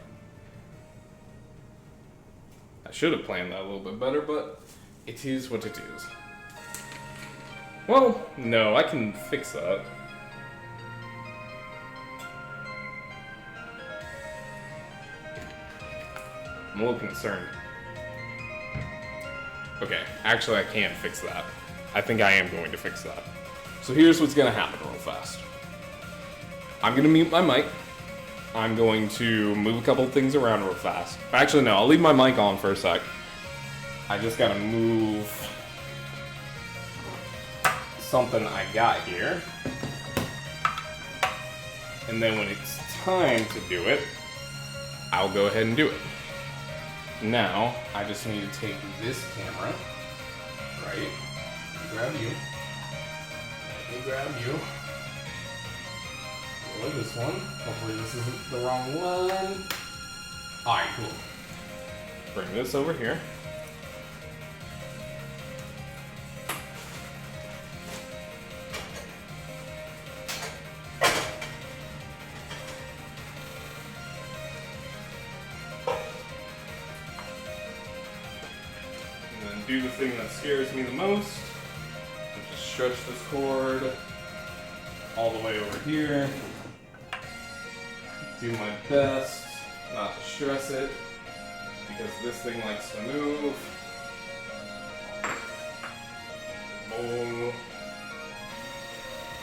I should have planned that a little bit better, but it is what it is. Well, no, I can fix that. I'm a little concerned. Okay, actually I can't fix that. I think I am going to fix that. So here's what's gonna happen real fast. I'm gonna mute my mic. I'm going to move a couple things around real fast. Actually, no, I'll leave my mic on for a sec. I just gotta move something I got here. And then when it's time to do it, I'll go ahead and do it. Now, I just need to take this camera, right? Grab you. Let me grab you. Look at this one. Hopefully this isn't the wrong one. Alright, cool. Bring this over here. And then do the thing that scares me the most. Just stretch this cord all the way over here. Do my best not to stress it, because this thing likes to move. Boom.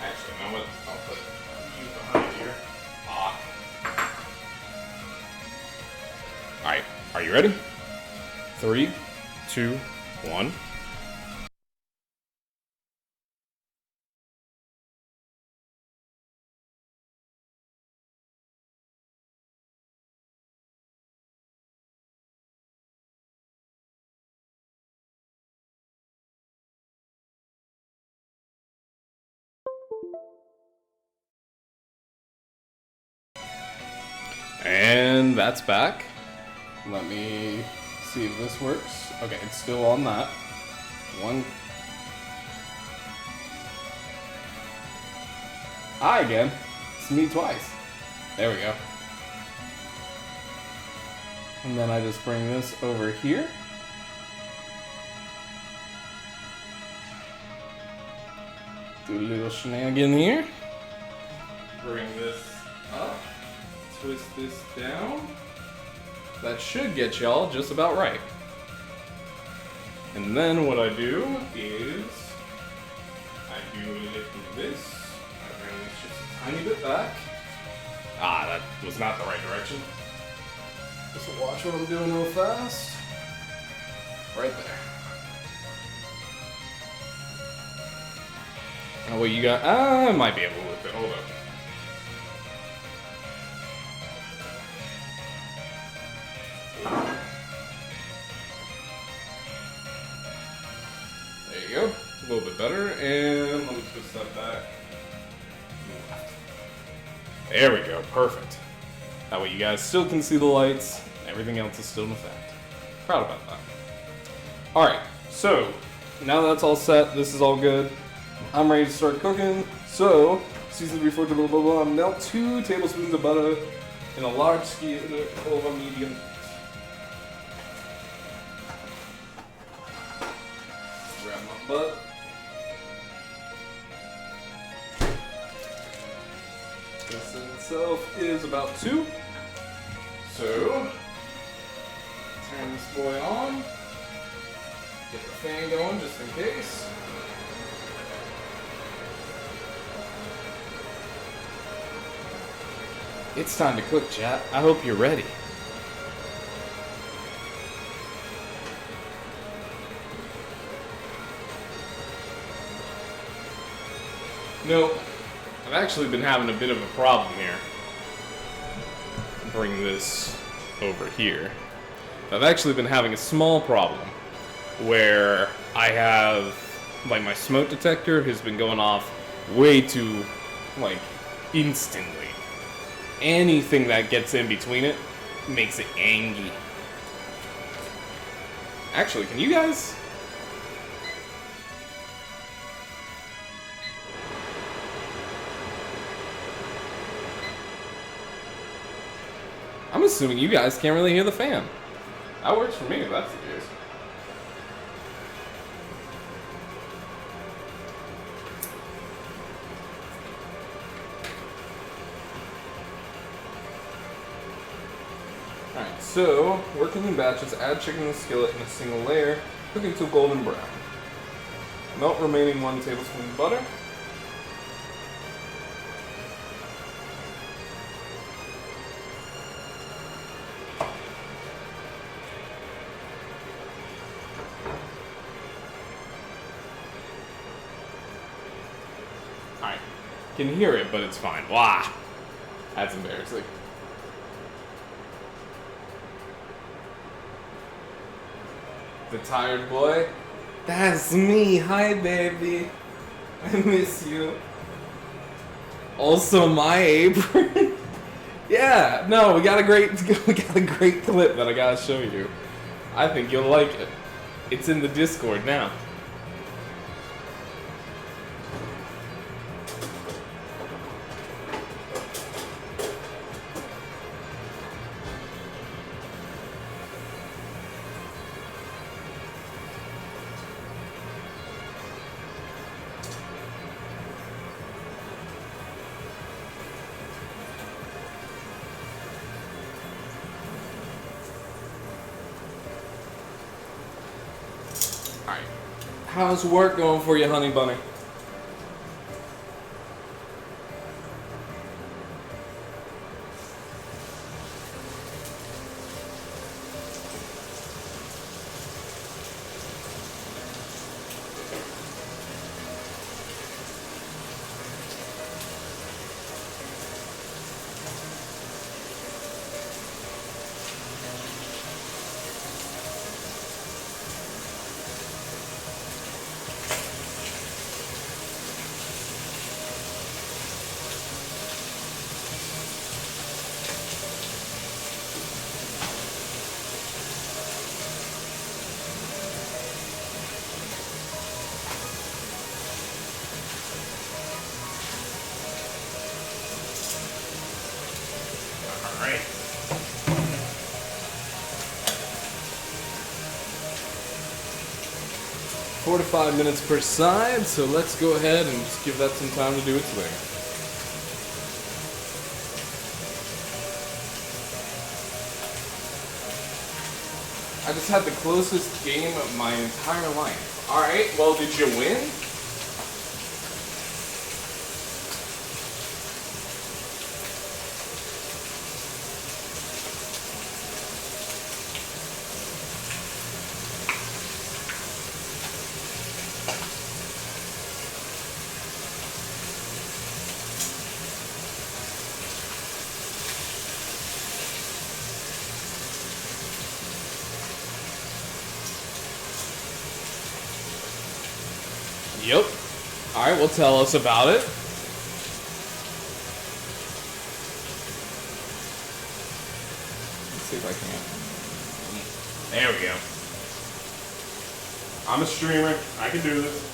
Actually, you know what? I'll put you behind here. Ah. Alright, are you ready? 3, 2, 1. And that's back. Let me see if this works. Okay, it's still on that. One. Hi again. It's me twice. There we go. And then I just bring this over here. Do a little shenanigan here. Bring this up. Twist this down. That should get y'all just about right. And then what I do is I do a little this. I bring this just a tiny bit back. Ah, that was not the right direction. Just watch what I'm doing real fast. Right there. Oh, what you got? I might be able to lift it. Hold up. There you go. A little bit better. And let me twist that back. There we go. Perfect. That way you guys still can see the lights. Everything else is still in effect. Proud about that. Alright, so now that's all set. This is all good. I'm ready to start cooking. So, season before blah blah blah. Melt 2 tablespoons of butter in a large skillet over medium. Grab my butt. This in itself is about 2. So, turn this boy on. Get the fan going just in case. It's time to cook, chat. I hope you're ready. No, I've actually been having a bit of a problem here. Bring this over here. I've actually been having a small problem where I have, like, my smoke detector has been going off way too, like, instantly. Anything that gets in between it makes it angry. Actually, can you guys? assuming you guys can't really hear the fan. That works for me if that's the case. Alright, so, working in batches, add chicken in the skillet in a single layer, cook until golden brown. Melt remaining 1 tablespoon of butter. Alright, can hear it, but it's fine. Wow, that's embarrassing. The tired boy? That's me. Hi, baby. I miss you. Also, my apron. Yeah, no, we got a great clip that I gotta show you. I think you'll like it. It's in the Discord now. Alright. How's work going for you, honey bunny? Alright. Four to 5 minutes per side, so let's go ahead and just give that some time to do its thing. I just had the closest game of my entire life. Alright, well, did you win? Yep. Alright, well, tell us about it. Let's see if I can. There we go. I'm a streamer. I can do this.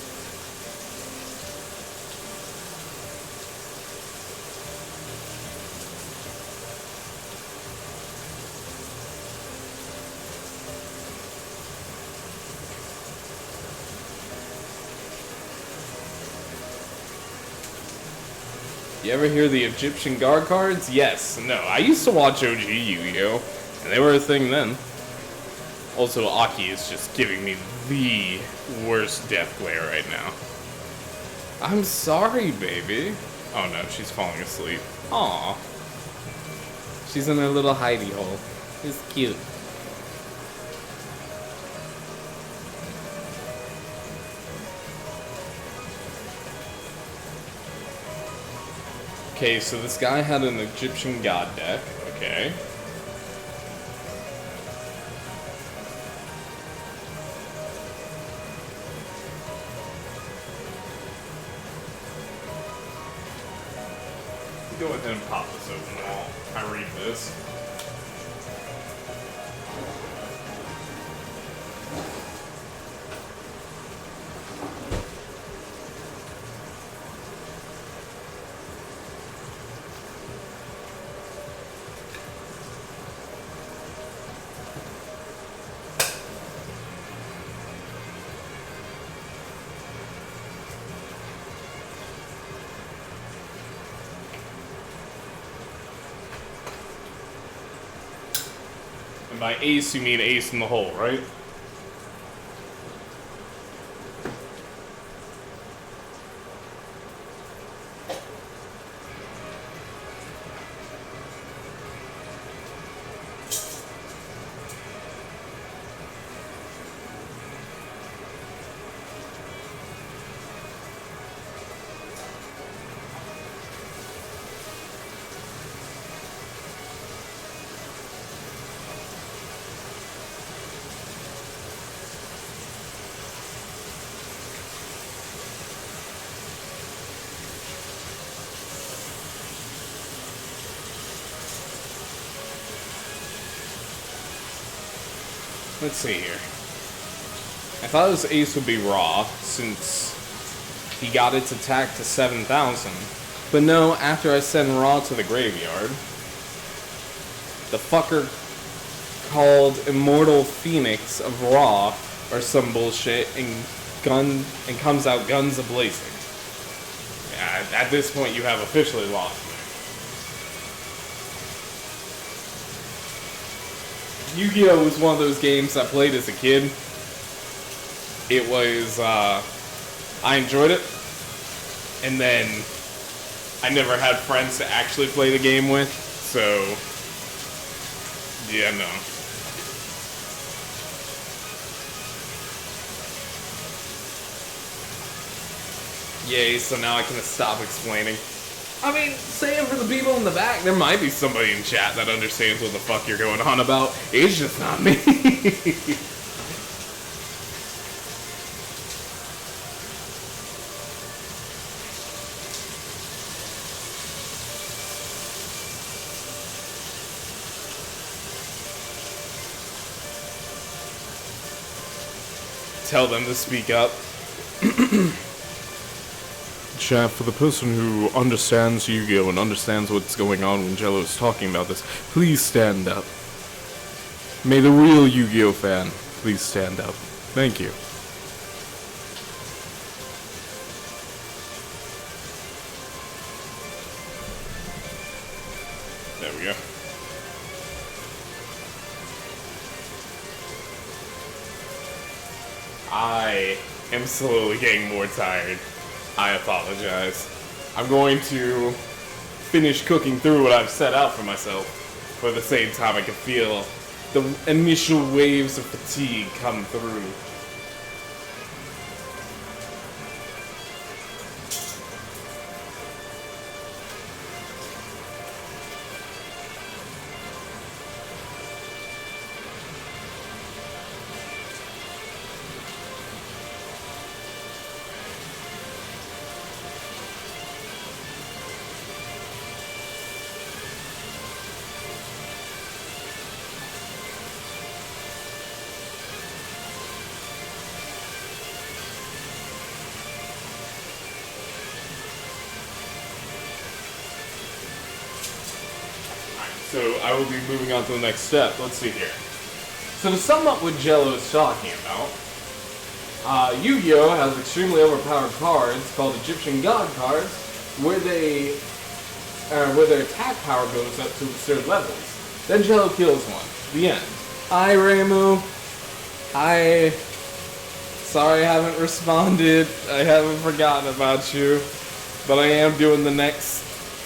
You ever hear the Egyptian guard cards? Yes. No. I used to watch OG Yu-Gi-Oh! And they were a thing then. Also, Aki is just giving me the worst death glare right now. I'm sorry, baby. Oh no, she's falling asleep. Aw. She's in her little hidey hole. It's cute. Okay, so this guy had an Egyptian god deck. Okay. Go ahead and pop this open while I read this. And by ace, you mean ace in the hole, right? Let's see here. I thought his ace would be raw, since he got its attack to 7,000. But no, after I send raw to the graveyard, the fucker called Immortal Phoenix of Raw, or some bullshit, and comes out guns a-blazing. Yeah, at this point you have officially lost me. Yu-Gi-Oh! Was one of those games I played as a kid. It was, I enjoyed it, and then I never had friends to actually play the game with, so, yeah, no. Yay, so now I can stop explaining. I mean, saying for the people in the back, there might be somebody in chat that understands what the fuck you're going on about. It's just not me. Tell them to speak up. Chat, for the person who understands Yu-Gi-Oh! And understands what's going on when Jello is talking about this, please stand up. May the real Yu-Gi-Oh! Fan please stand up. Thank you. There we go. I am slowly getting more tired. I apologize. I'm going to finish cooking through what I've set out for myself, but at the same time I can feel the initial waves of fatigue come through. So I will be moving on to the next step. Let's see here. So to sum up what Jello is talking about, Yu-Gi-Oh! Has extremely overpowered cards called Egyptian God cards, where their attack power goes up to absurd levels. Then Jello kills one. The end. Hi, Ramu. Hi. Sorry I haven't responded. I haven't forgotten about you. But I am doing the next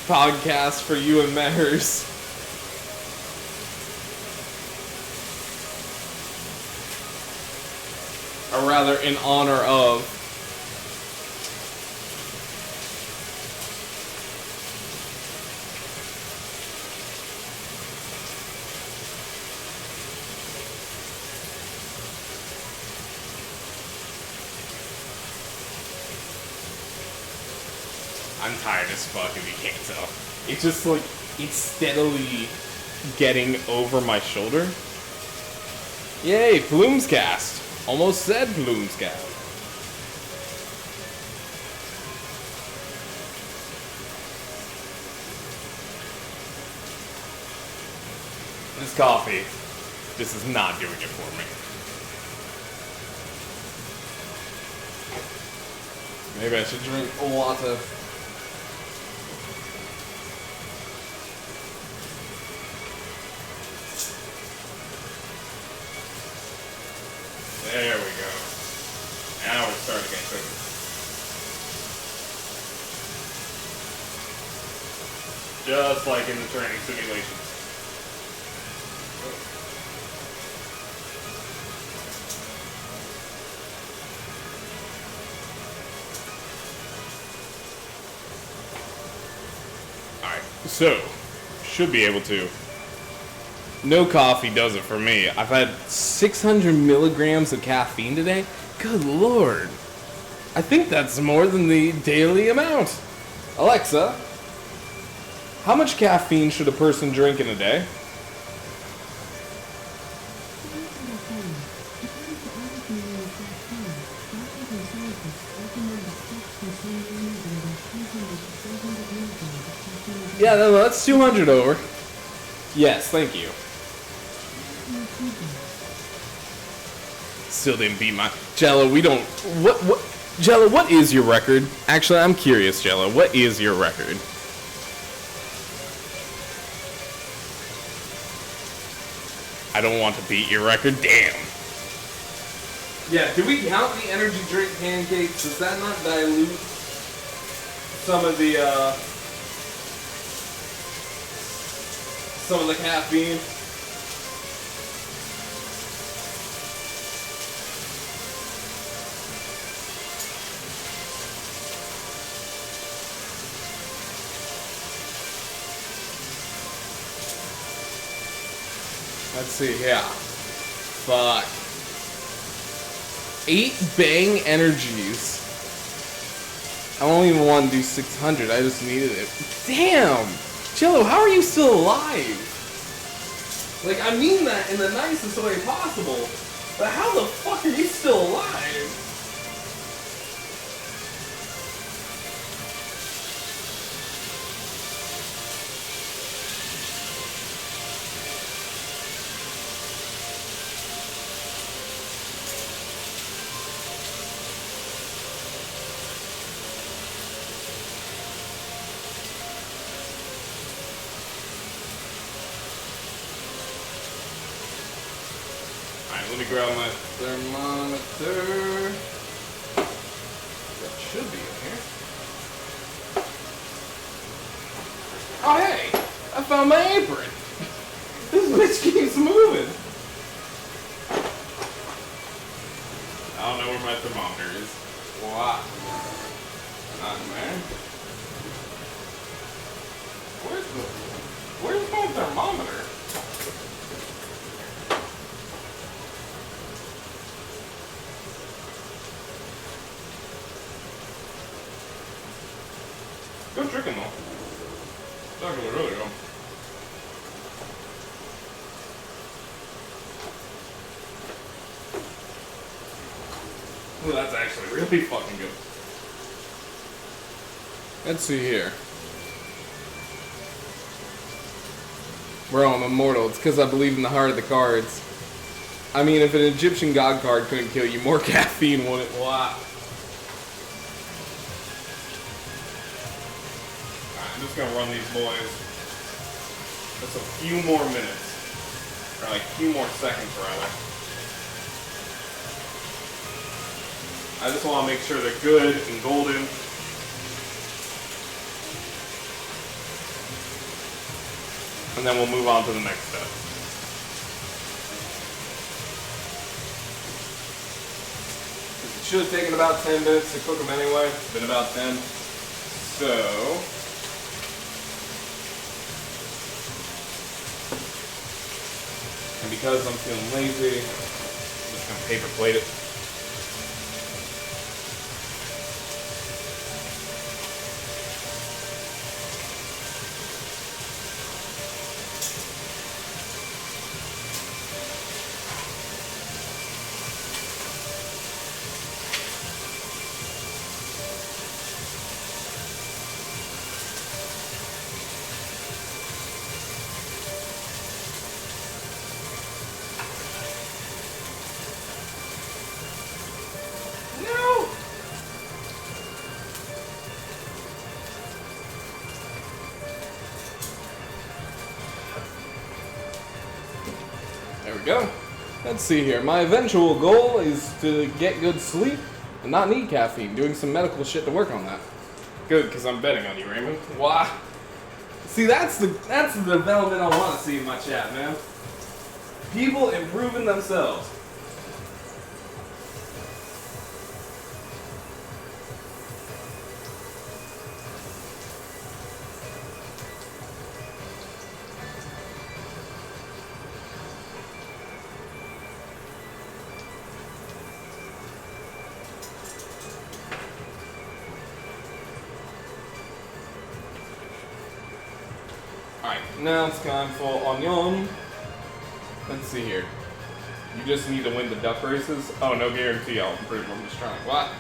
podcast for you and Mehers. Or rather, in honor of. I'm tired as fuck if you can't tell. It's just like, it's steadily getting over my shoulder. Yay, Plumes cast. Almost said Plumes cast. This coffee, this is not doing it for me. Maybe I should drink water. There we go. Now we're starting to get cooking. Just like in the training simulations. Alright, so, should be able to. No coffee does it for me. I've had 600 milligrams of caffeine today. Good lord. I think that's more than the daily amount. Alexa, how much caffeine should a person drink in a day? Yeah, no, that's 200 over. Yes, thank you. Still didn't beat my Jello. We don't. What? Jello, what is your record? Actually, I'm curious, Jello. What is your record? I don't want to beat your record. Damn. Yeah. Do we count the energy drink pancakes? Does that not dilute some of the caffeine? Let's see, yeah. Fuck. 8 Bang Energies. I don't even want to do 600, I just needed it. Damn! Jello, how are you still alive? Like, I mean that in the nicest way possible, but how the fuck are you still alive? Let me grab my thermometer. That should be in here. Oh hey! I found my apron! This bitch keeps moving! I don't know where my thermometer is. Wow. Not man. Where's my thermometer? Good chicken though. It's actually really good. Well, that's actually really fucking good. Let's see here. Bro, I'm immortal. It's because I believe in the heart of the cards. I mean, if an Egyptian god card couldn't kill you, more caffeine wouldn't. Wow. I'm just gonna run these boys. Just a few more minutes. Or like a few more seconds, rather. I just want to make sure they're good and golden. And then we'll move on to the next step. It should have taken about 10 minutes to cook them anyway. It's been about 10. So... and because I'm feeling lazy, I'm just gonna paper plate it. There we go. Let's see here. My eventual goal is to get good sleep and not need caffeine. Doing some medical shit to work on that. Good, because I'm betting on you, Raymond. Why? See, that's the development I want to see in my chat, man. People improving themselves. Alright, now it's time for onion. Let's see here. You just need to win the duck races? Oh, no guarantee I'll improve. I'm just trying. What?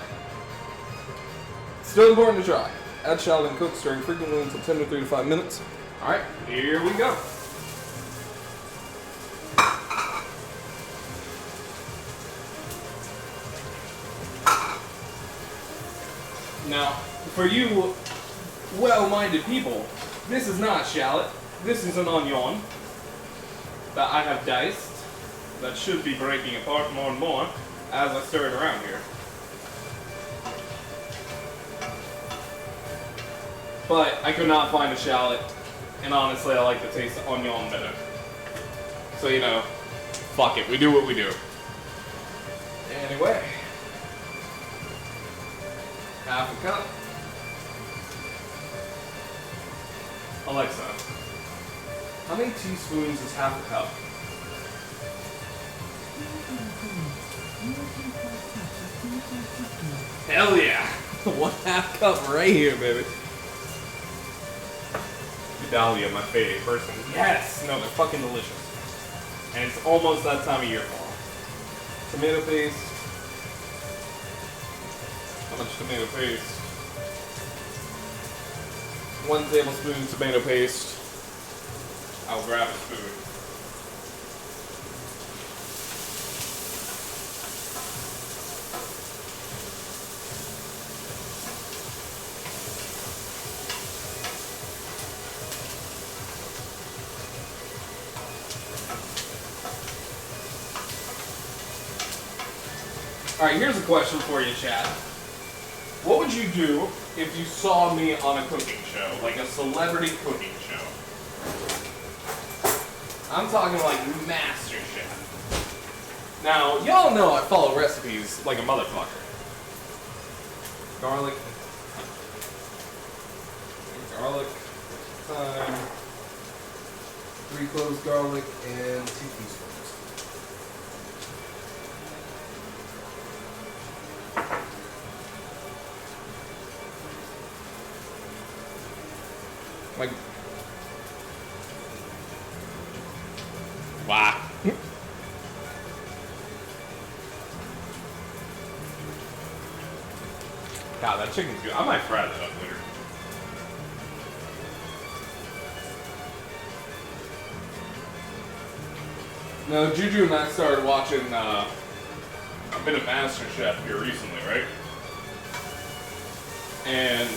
Still important to try. Add shallot and cook, stirring frequently until 10 to 3 to 5 minutes. Alright, here we go. Now, for you well-minded people, this is not shallot. This is an onion that I have diced that should be breaking apart more and more as I stir it around here. But I could not find a shallot, and honestly I like the taste of onion better. So, you know, fuck it, we do what we do. Anyway. Half a cup. Alexa, how many teaspoons is half a cup? Hell yeah! 1/2 cup right here, baby. Vidalia, my favorite person. Yes! No, they're fucking delicious. And it's almost that time of year for them. Tomato paste. How much tomato paste? 1 tablespoon tomato paste. I'll grab a spoon. Alright, here's a question for you, chat. What would you do if you saw me on a cooking show, like a celebrity cooking show? I'm talking like MasterChef. Now, y'all know I follow recipes like a motherfucker. Garlic. Thyme. 3 cloves garlic and 2 teaspoons. Like, wow. God, that chicken's good. I might fry that up later. No, Juju and I started watching a bit of MasterChef here recently, right? And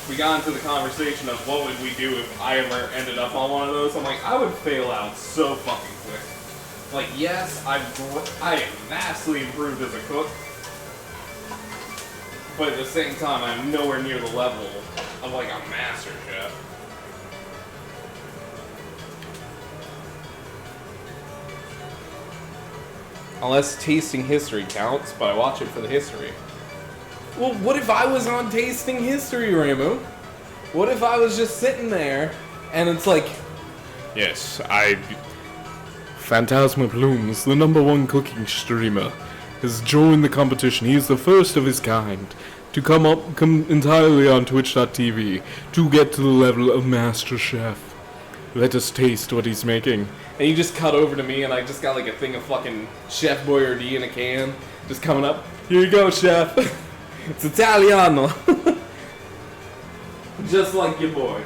we got into the conversation of what would we do if I ever ended up on one of those. I'm like, I would fail out so fucking quick. Like, yes, I am vastly improved as a cook, but at the same time, I'm nowhere near the level of like a master chef. Unless tasting history counts, but I watch it for the history. Well, what if I was on Tasting History, Ramu? What if I was just sitting there, and it's like, yes, PhantasmaPlumes, the #1 cooking streamer, has joined the competition. He is the first of his kind to come entirely on Twitch.tv to get to the level of Master Chef. Let us taste what he's making. And you just cut over to me, and I just got like a thing of fucking Chef Boyardee in a can, just coming up. Here you go, Chef. It's Italiano. Just like your boy.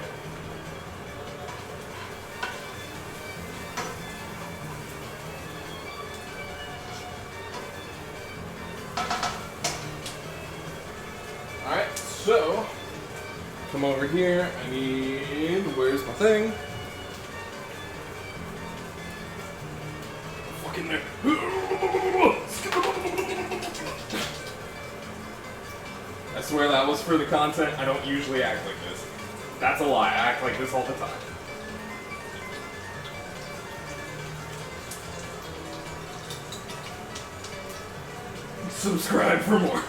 Alright, so come over here. I need, where's my thing? that was for the content. I don't usually act like this. That's a lie. I act like this all the time. Subscribe for more.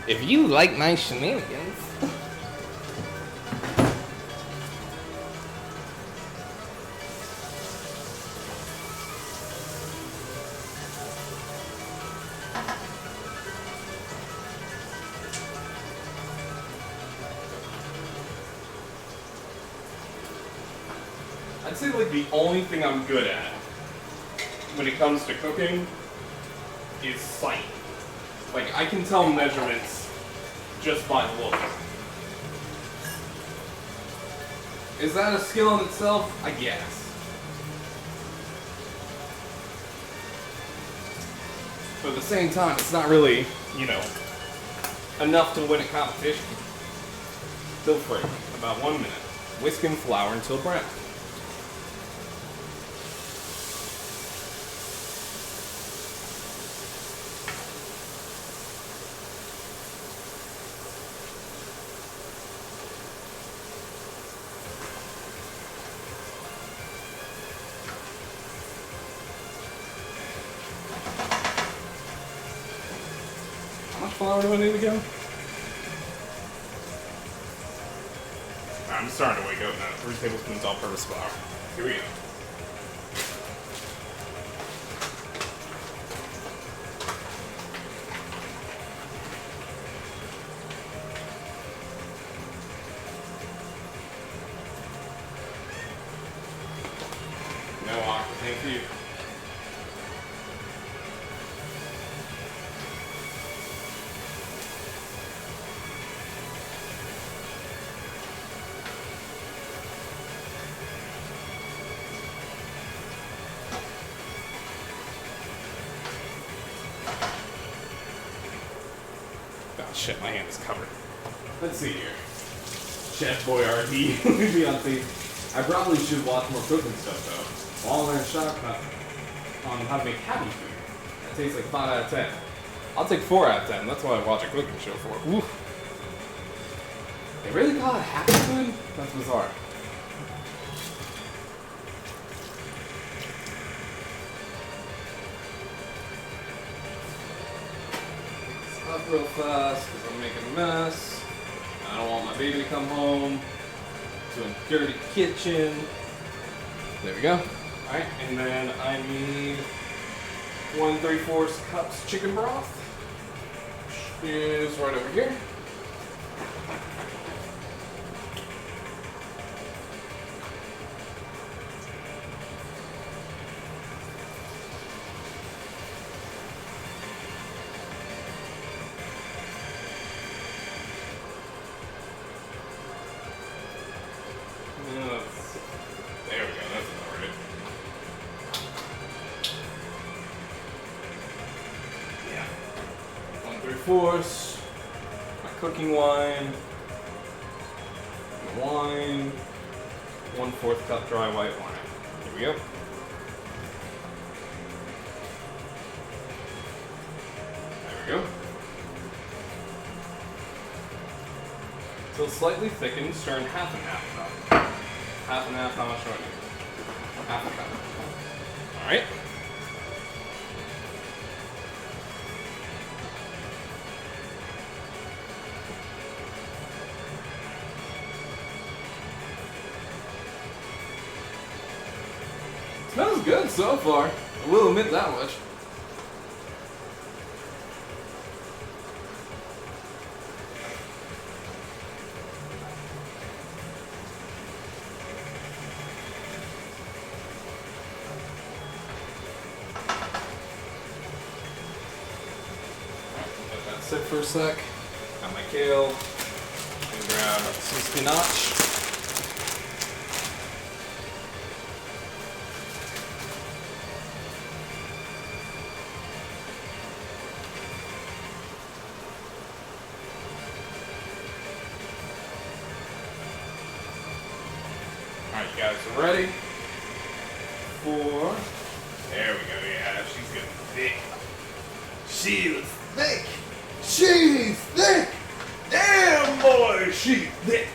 If you like my shenanigans. I'd say like the only thing I'm good at when it comes to cooking is sight. Like I can tell measurements just by look. Is that a skill in itself? I guess. But at the same time, it's not really, you know, enough to win a competition. Still free. About 1 minute. Whisk in flour until brown. How much flour do I need again? I'm starting to wake up now. 3 tablespoons all-purpose flour. Here we go. No aqua, thank you. Oh shit, my hand is covered. Let's see here. Chef Boyardee would be on tape. I probably should watch more cooking stuff though. While I'm in shock on how to make happy food. That tastes like 5 out of 10. I'll take 4 out of 10. That's what I watch a cooking show for. Ooh. They really call it happy food? That's bizarre. Up real fast because I'm making a mess. I don't want my baby to come home to a dirty kitchen. There we go. Alright, and then I need 1 3/4 cups chicken broth. Which is right over here. There we go, that's about right. Yeah. 1 3/4, my cooking wine, wine, 1/4 cup dry white wine. Here we go. There we go. Until slightly thickened, stir in half and half cup. Half and half, how much do I need? Half a cup. Alright. Smells good so far. I will admit that much. Sit for a sec. Got my kale. And grab some spinach. Alright, you guys are ready for. There we go, yeah, she's getting thick. She was thick. She's thick. Damn, boy, she's thick.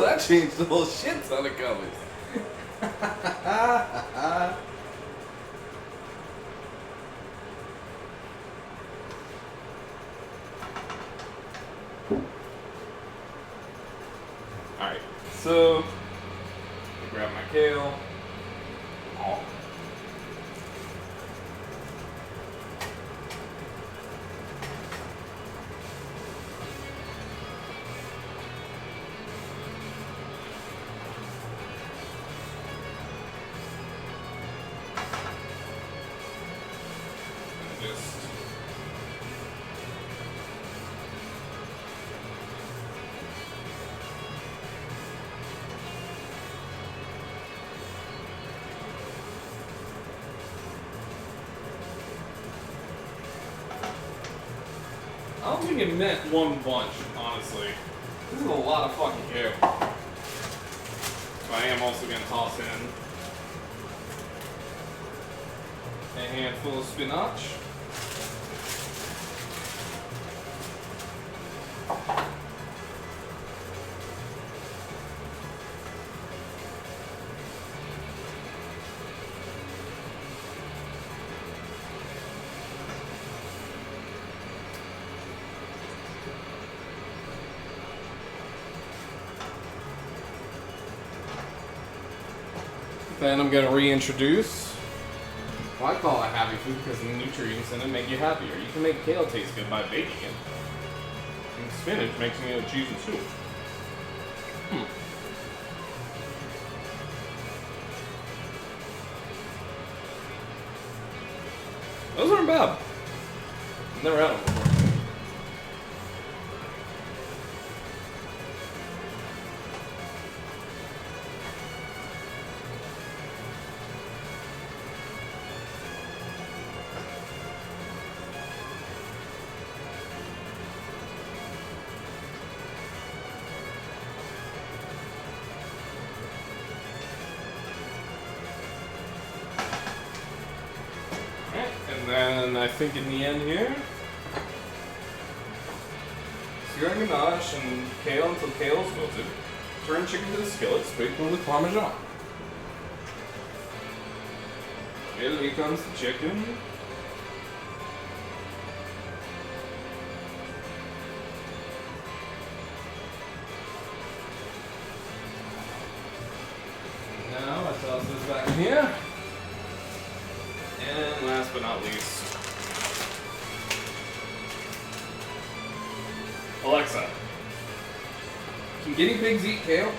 That changed the whole shit ton of colors. Alright, so grab my kale. Oh. Just I don't think it meant one bunch, honestly. This is a lot of fucking kale. But I am also gonna toss in a handful of spinach. Then I'm gonna reintroduce. Well, I call it happy food because the nutrients in it make you happier. You can make kale taste good by baking it. And spinach makes me a cheese and soup. Those aren't bad. Never had them before. And then I think in the end here, sear and ganache and kale until kale is wilted. Turn chicken to the skillet, sprinkle with Parmesan. Here comes the chicken. Now I toss this back in here. And last but not least, Alexa, can guinea pigs eat kale?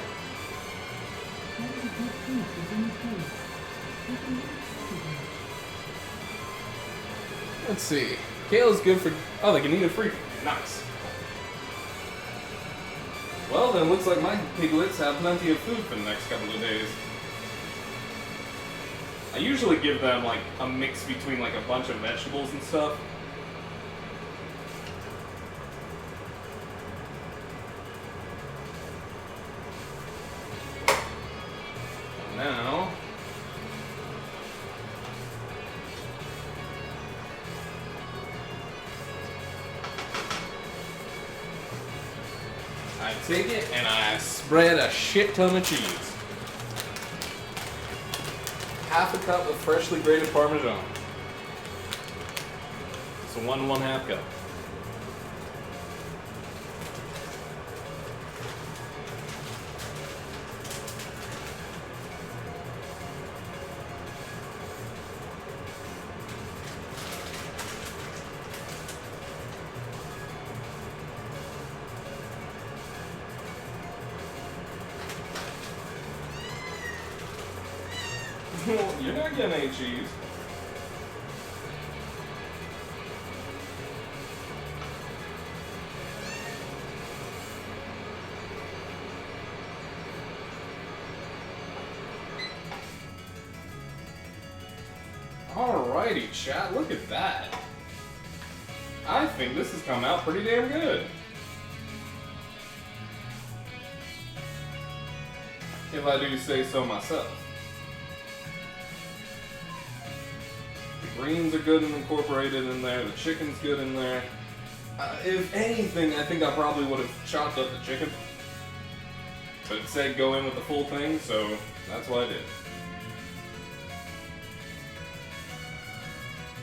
Let's see. Kale is good for. Oh, they can eat it free. Nice. Well, then looks like my piglets have plenty of food for the next couple of days. I usually give them like a mix between like a bunch of vegetables and stuff. Now, I take it and I spread a shit ton of cheese. Half a cup of freshly grated Parmesan. So 1½ cup. You're not getting any cheese. Alrighty, chat, look at that. I think this has come out pretty damn good. If I do say so myself. The greens are good and incorporated in there, the chicken's good in there. If anything, I think I probably would have chopped up the chicken. But it said go in with the full thing, so that's what I did.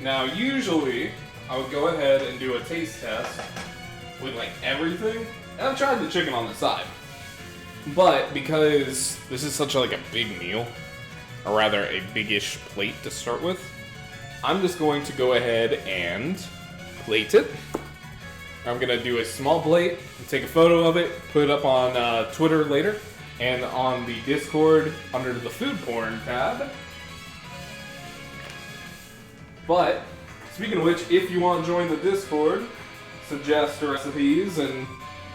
Now, usually, I would go ahead and do a taste test with like everything. And I've tried the chicken on the side. But because this is such a big meal, or rather a big-ish plate to start with, I'm just going to go ahead and plate it. I'm going to do a small plate, take a photo of it, put it up on Twitter later, and on the Discord under the food porn tab. But, speaking of which, if you want to join the Discord, suggest recipes, and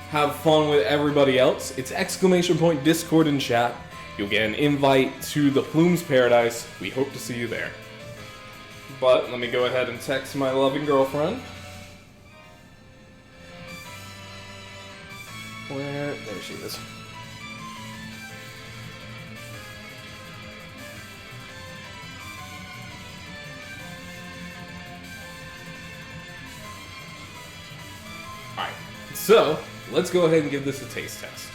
have fun with everybody else, it's !Discord in chat. You'll get an invite to the Plumes Paradise. We hope to see you there. But let me go ahead and text my loving girlfriend. Where? There she is. Alright, so let's go ahead and give this a taste test.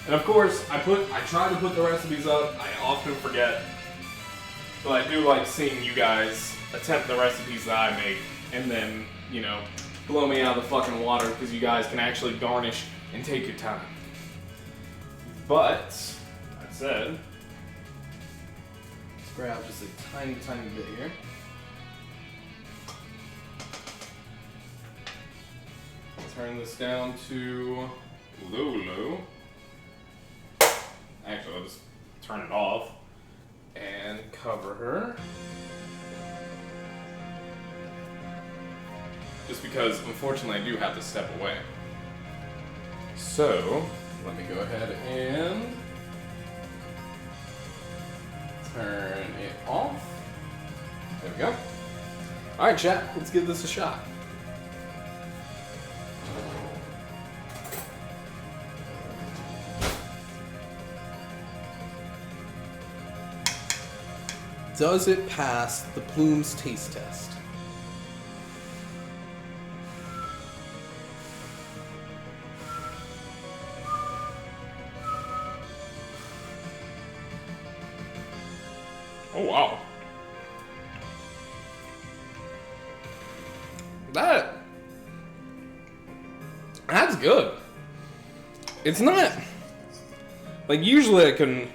And of course, I try to put the recipes up. I often forget. But I do like seeing you guys attempt the recipes that I make and then, blow me out of the fucking water because you guys can actually garnish and take your time. But, that said, let's grab just a tiny, tiny bit here. Turn this down to low. Actually, I'll just turn it off and cover her. Just because, unfortunately, I do have to step away. So, let me go ahead and turn it off. There we go. Alright, chat, let's give this a shot. Does it pass the Plumes taste test? Oh, wow. That's good. It's not, usually I can,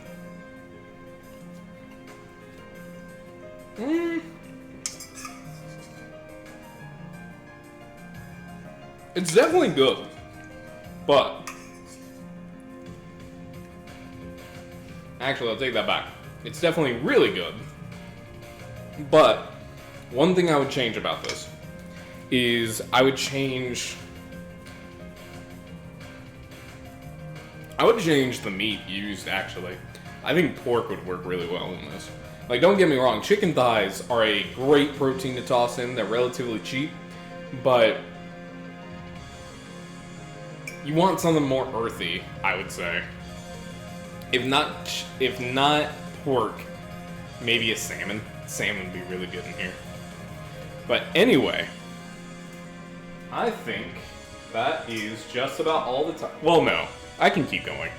it's definitely good, but, actually I'll take that back. It's definitely really good, but one thing I would change about this is I would change the meat used, actually. I think pork would work really well in this. Don't get me wrong, chicken thighs are a great protein to toss in. They're relatively cheap, but you want something more earthy, I would say. If not pork, maybe a salmon. Salmon would be really good in here. But anyway, I think that is just about all the time. Well, no, I can keep going.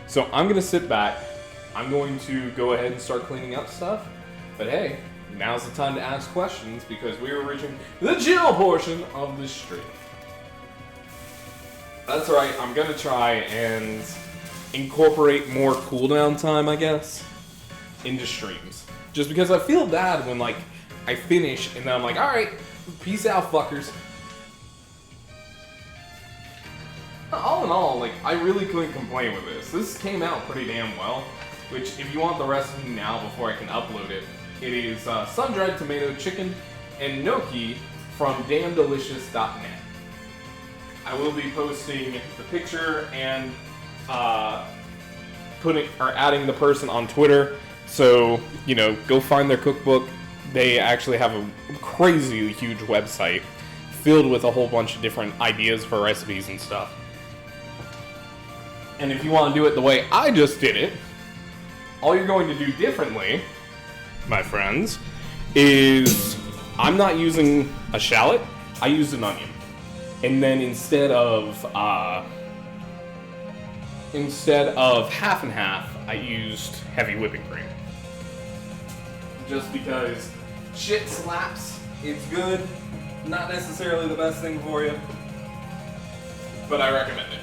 So I'm going to sit back. I'm going to go ahead and start cleaning up stuff. But hey, now's the time to ask questions because we are reaching the chill portion of this stream. That's right, I'm going to try and incorporate more cooldown time, I guess, into streams. Just because I feel bad when, I finish and then I'm like, alright, peace out, fuckers. All in all, I really couldn't complain with this. This came out pretty damn well, which, if you want the recipe now before I can upload it, it is sun-dried tomato chicken and gnocchi from damndelicious.net. I will be posting the picture and adding the person on Twitter. So, go find their cookbook, They actually have a crazy huge website filled with a whole bunch of different ideas for recipes and stuff. And if you want to do it the way I just did it, all you're going to do differently, my friends, is I'm not using a shallot, I used an onion. And then instead of half and half, I used heavy whipping cream. Just because shit slaps, it's good, not necessarily the best thing for you, but I recommend it.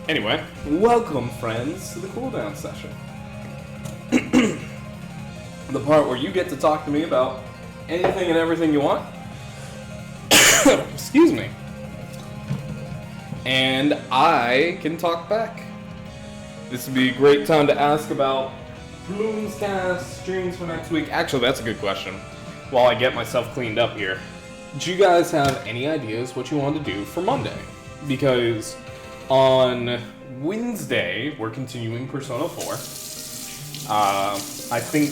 Anyway, welcome friends to the cooldown session. The part where you get to talk to me about anything and everything you want. Excuse me. And I can talk back. This would be a great time to ask about Plumes cast streams for next week. Actually, that's a good question. While I get myself cleaned up here, do you guys have any ideas what you want to do for Monday? Because on Wednesday, we're continuing Persona 4. I think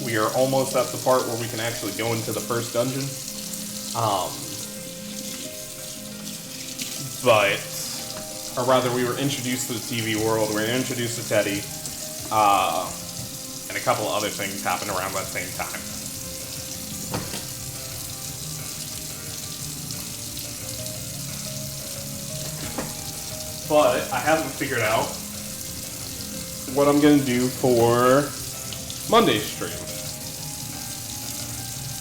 we are almost at the part where we can actually go into the first dungeon. Or rather, we were introduced to the TV world, we were introduced to Teddy, and a couple other things happened around that same time. But I haven't figured out what I'm going to do for Monday's stream.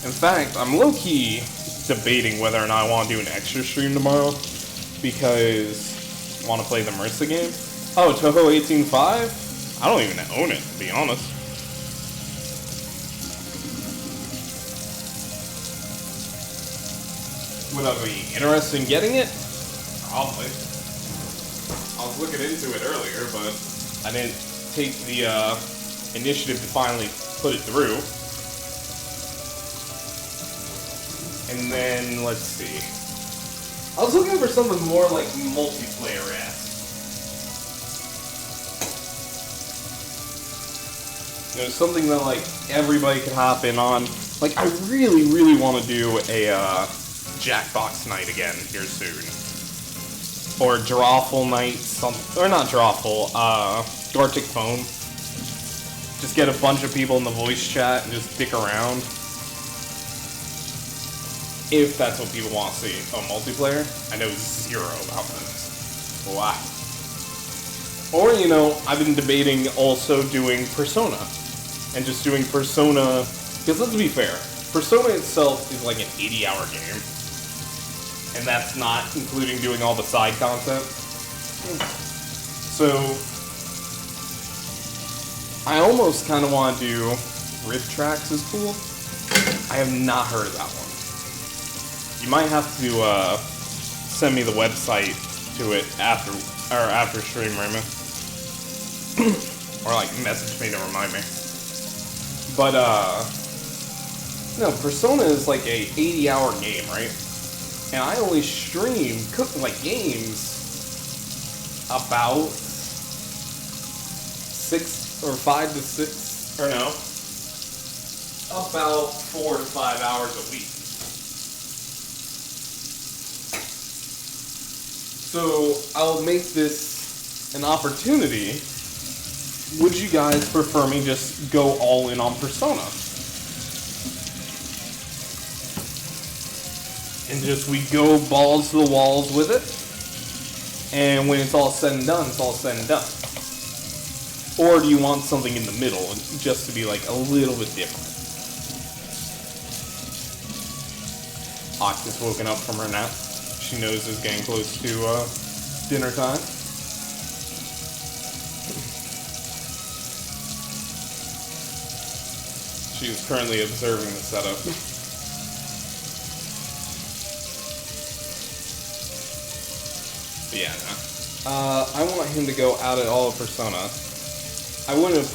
In fact, I'm low-key debating whether or not I want to do an extra stream tomorrow, because I want to play the Marissa game. Oh, Toho 18.5? I don't even own it, to be honest. Would I be interested in getting it? Probably. I was looking into it earlier, but I didn't take the initiative to finally put it through. And then, let's see. I was looking for something more like multiplayer-esque. You know, something that like everybody could hop in on. Like, I really, really want to do a Jackbox night again here soon. Or Drawful night, or not Drawful, Gartic Phone. Just get a bunch of people in the voice chat and just dick around. If that's what people want to see. Oh, multiplayer? I know zero about this. Wow. Or, you know, I've been debating also doing Persona. And just doing Persona, because let's be fair, Persona itself is like an 80-hour game. And that's not including doing all the side content. So, I almost kind of want to do Rift Tracks is cool. I have not heard of that one. You might have to send me the website to it after stream, Raymond. Or like message me to remind me. But no, Persona is like a 80-hour game, right? And I only stream like games about 6 or 5 to 6, or no, about 4 to 5 hours a week. So I'll make this an opportunity. Would you guys prefer me just go all in on Persona? And just we go balls to the walls with it. And when it's all said and done, it's all said and done. Or do you want something in the middle, just to be like a little bit different? Octa's woken up from her nap. She knows it's getting close to dinner time. She is currently observing the setup. But yeah, no. I want him to go out at all of Persona. I wouldn't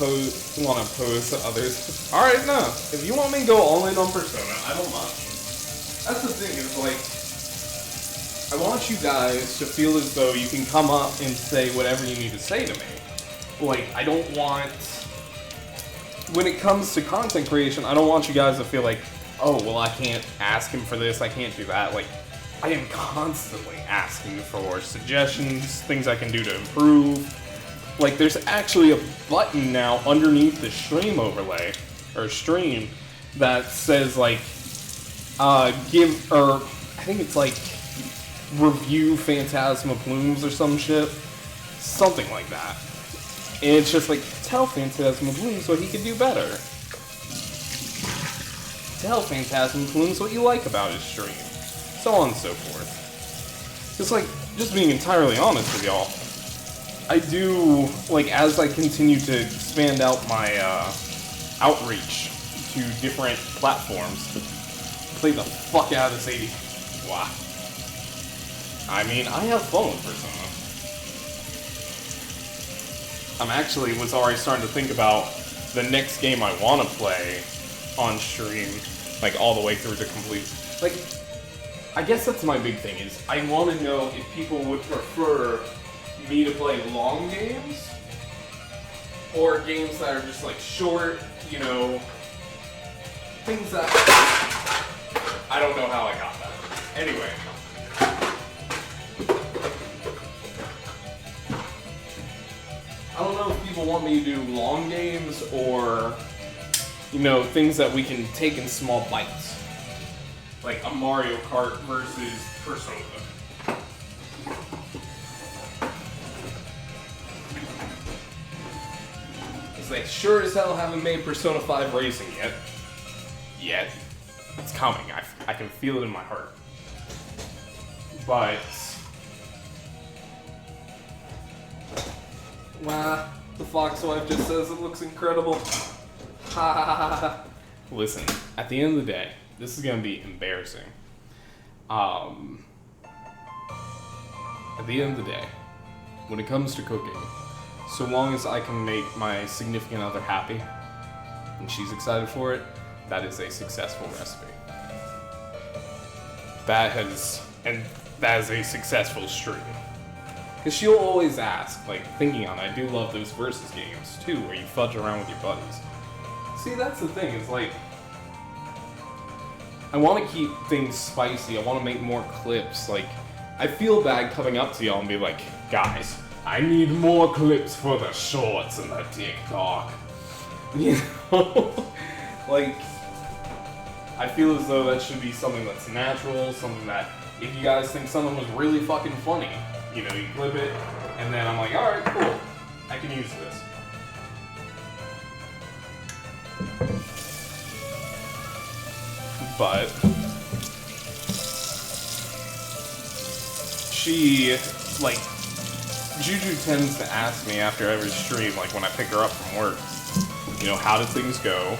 want to oppose to others. Alright, no. If you want me to go all in on Persona, I don't mind. That's the thing, is like, I want you guys to feel as though you can come up and say whatever you need to say to me. Like, I don't want when it comes to content creation, I don't want you guys to feel like, oh, well, I can't ask him for this, I can't do that. Like, I am constantly asking for suggestions, things I can do to improve. Like, there's actually a button now underneath the stream overlay, or stream, that says, like, I think it's like, review PhantasmaPlumes or some shit. Something like that. And it's just like, tell PhantasmaPlumes what he could do better. Tell PhantasmaPlumes what you like about his stream. So on and so forth. Just being entirely honest with y'all, I do, like, as I continue to expand out my outreach to different platforms, play the fuck out of this 80. Wow. I mean, I have fun with Persona. Was already starting to think about the next game I want to play on stream, like, all the way through to complete. Like, I guess that's my big thing, is I want to know if people would prefer me to play long games, or games that are just, like, short, you know, things that... I don't know how I got that. Anyway. I don't know if people want me to do long games or, you know, things that we can take in small bites. Like a Mario Kart versus Persona. Because they sure as hell haven't made Persona 5 Racing yet. It's coming. I can feel it in my heart. But... wow, the Foxwife just says it looks incredible. Ha ha ha ha. Listen, at the end of the day, this is gonna be embarrassing. At the end of the day, when it comes to cooking, so long as I can make my significant other happy, and she's excited for it, that is a successful recipe. That is a successful stream. Because she'll always ask, like, thinking on it, I do love those versus games, too, where you fudge around with your buddies. See, that's the thing, it's like, I want to keep things spicy, I want to make more clips, like, I feel bad coming up to y'all and be like, guys, I need more clips for the shorts and the TikTok. You know? Like, I feel as though that should be something that's natural, something that, if you guys think something was really fucking funny, you know, you clip it, and then I'm like, alright, cool, I can use this. But she, like, Juju tends to ask me after every stream, like when I pick her up from work, you know, how did things go?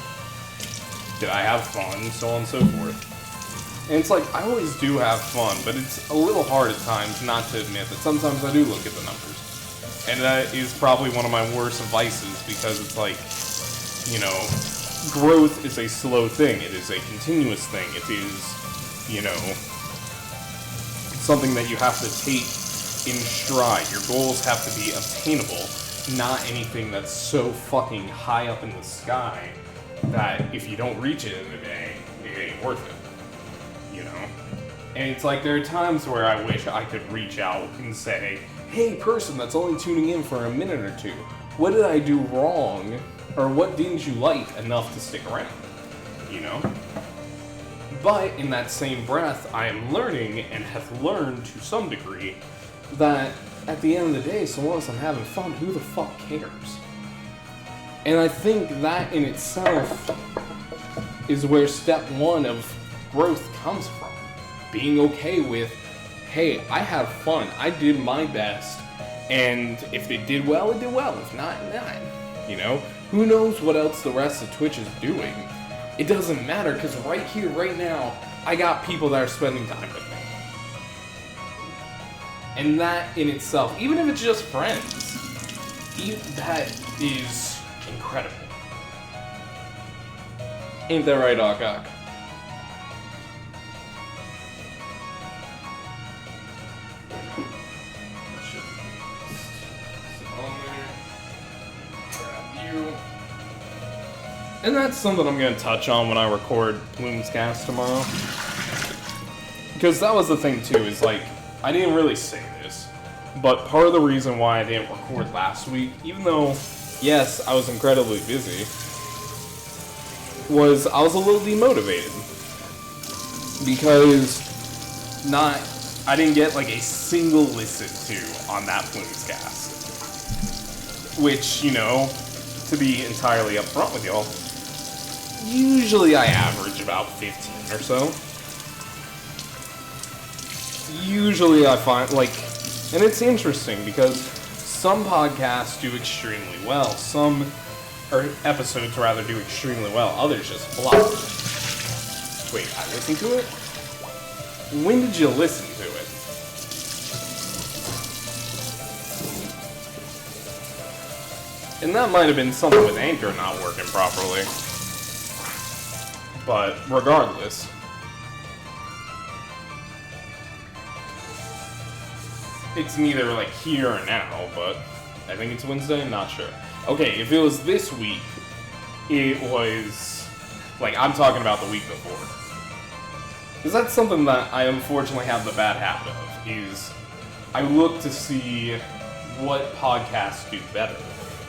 Did I have fun? So on and so forth. And it's like, I always do have fun, but it's a little hard at times not to admit that sometimes I do look at the numbers. And that is probably one of my worst vices, because it's like, you know, growth is a slow thing. It is a continuous thing. It is, you know, something that you have to take in stride. Your goals have to be obtainable, not anything that's so fucking high up in the sky that if you don't reach it in a day, it ain't worth it. You know? And it's like, there are times where I wish I could reach out and say, hey, person that's only tuning in for a minute or two, what did I do wrong? Or what didn't you like enough to stick around? You know? But in that same breath, I am learning, and have learned to some degree, that at the end of the day, so long as I'm having fun, who the fuck cares? And I think that in itself is where step one of growth comes from. Being okay with, hey, I had fun, I did my best, and if it did well, it did well. If not, not. You know? Who knows what else the rest of Twitch is doing? It doesn't matter, because right here, right now, I got people that are spending time with me. And that in itself, even if it's just friends, that is incredible. Ain't that right, Ock? And that's something I'm going to touch on when I record Plumes Cast tomorrow. Because that was the thing, too, is like, I didn't really say this, but part of the reason why I didn't record last week, even though, yes, I was incredibly busy, was I was a little demotivated. Because I didn't get like a single listen to on that Plumes Cast. Which, you know, to be entirely upfront with y'all, usually I average about 15 or so. Usually I find, like, and it's interesting because some podcasts do extremely well. Or episodes rather, do extremely well. Others just flop. Wait, I listened to it? When did you listen to it? And that might have been something with Anchor not working properly. But regardless. It's neither like here or now, but I think it's Wednesday, not sure. Okay, if it was this week, it was, like, I'm talking about the week before. Because that's something that I unfortunately have the bad habit of, is I look to see what podcasts do better,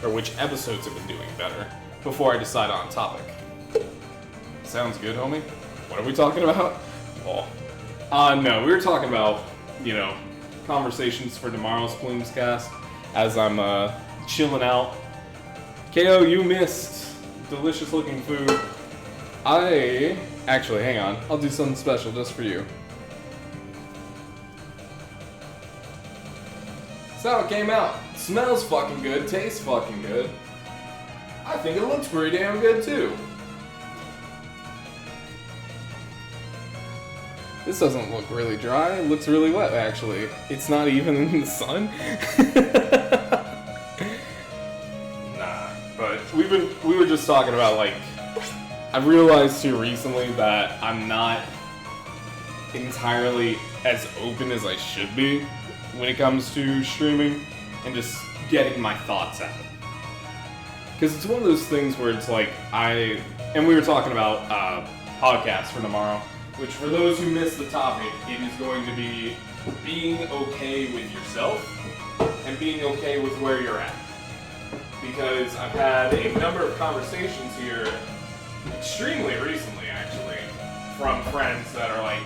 or which episodes have been doing better, before I decide on a topic. Sounds good, homie? What are we talking about? Oh. No, we were talking about, you know, conversations for tomorrow's Plumes Cast, as I'm chilling out. KO, you missed delicious looking food. Actually, hang on. I'll do something special just for you. That's how it came out. Smells fucking good, tastes fucking good. I think it looks pretty damn good too. This doesn't look really dry. It looks really wet, actually. It's not even in the sun. Nah, but we were just talking about, like, I've realized too recently that I'm not entirely as open as I should be when it comes to streaming and just getting my thoughts out. Because it's one of those things where it's like, and we were talking about podcasts for tomorrow, which for those who missed the topic, it is going to be being okay with yourself and being okay with where you're at. Because I've had a number of conversations here, extremely recently actually, from friends that are like,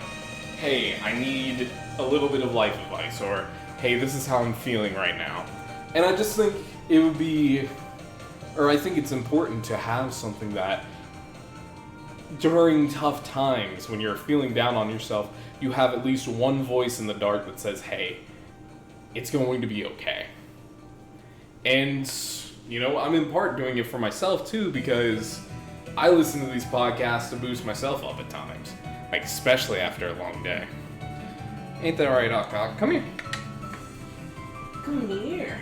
hey, I need a little bit of life advice, or hey, this is how I'm feeling right now. And I just think it would be, or I think it's important to have something that during tough times, when you're feeling down on yourself, you have at least one voice in the dark that says, hey, it's going to be okay. And, you know, I'm in part doing it for myself too, because I listen to these podcasts to boost myself up at times. Like, especially after a long day. Ain't that right, Doc? Come here. Come here.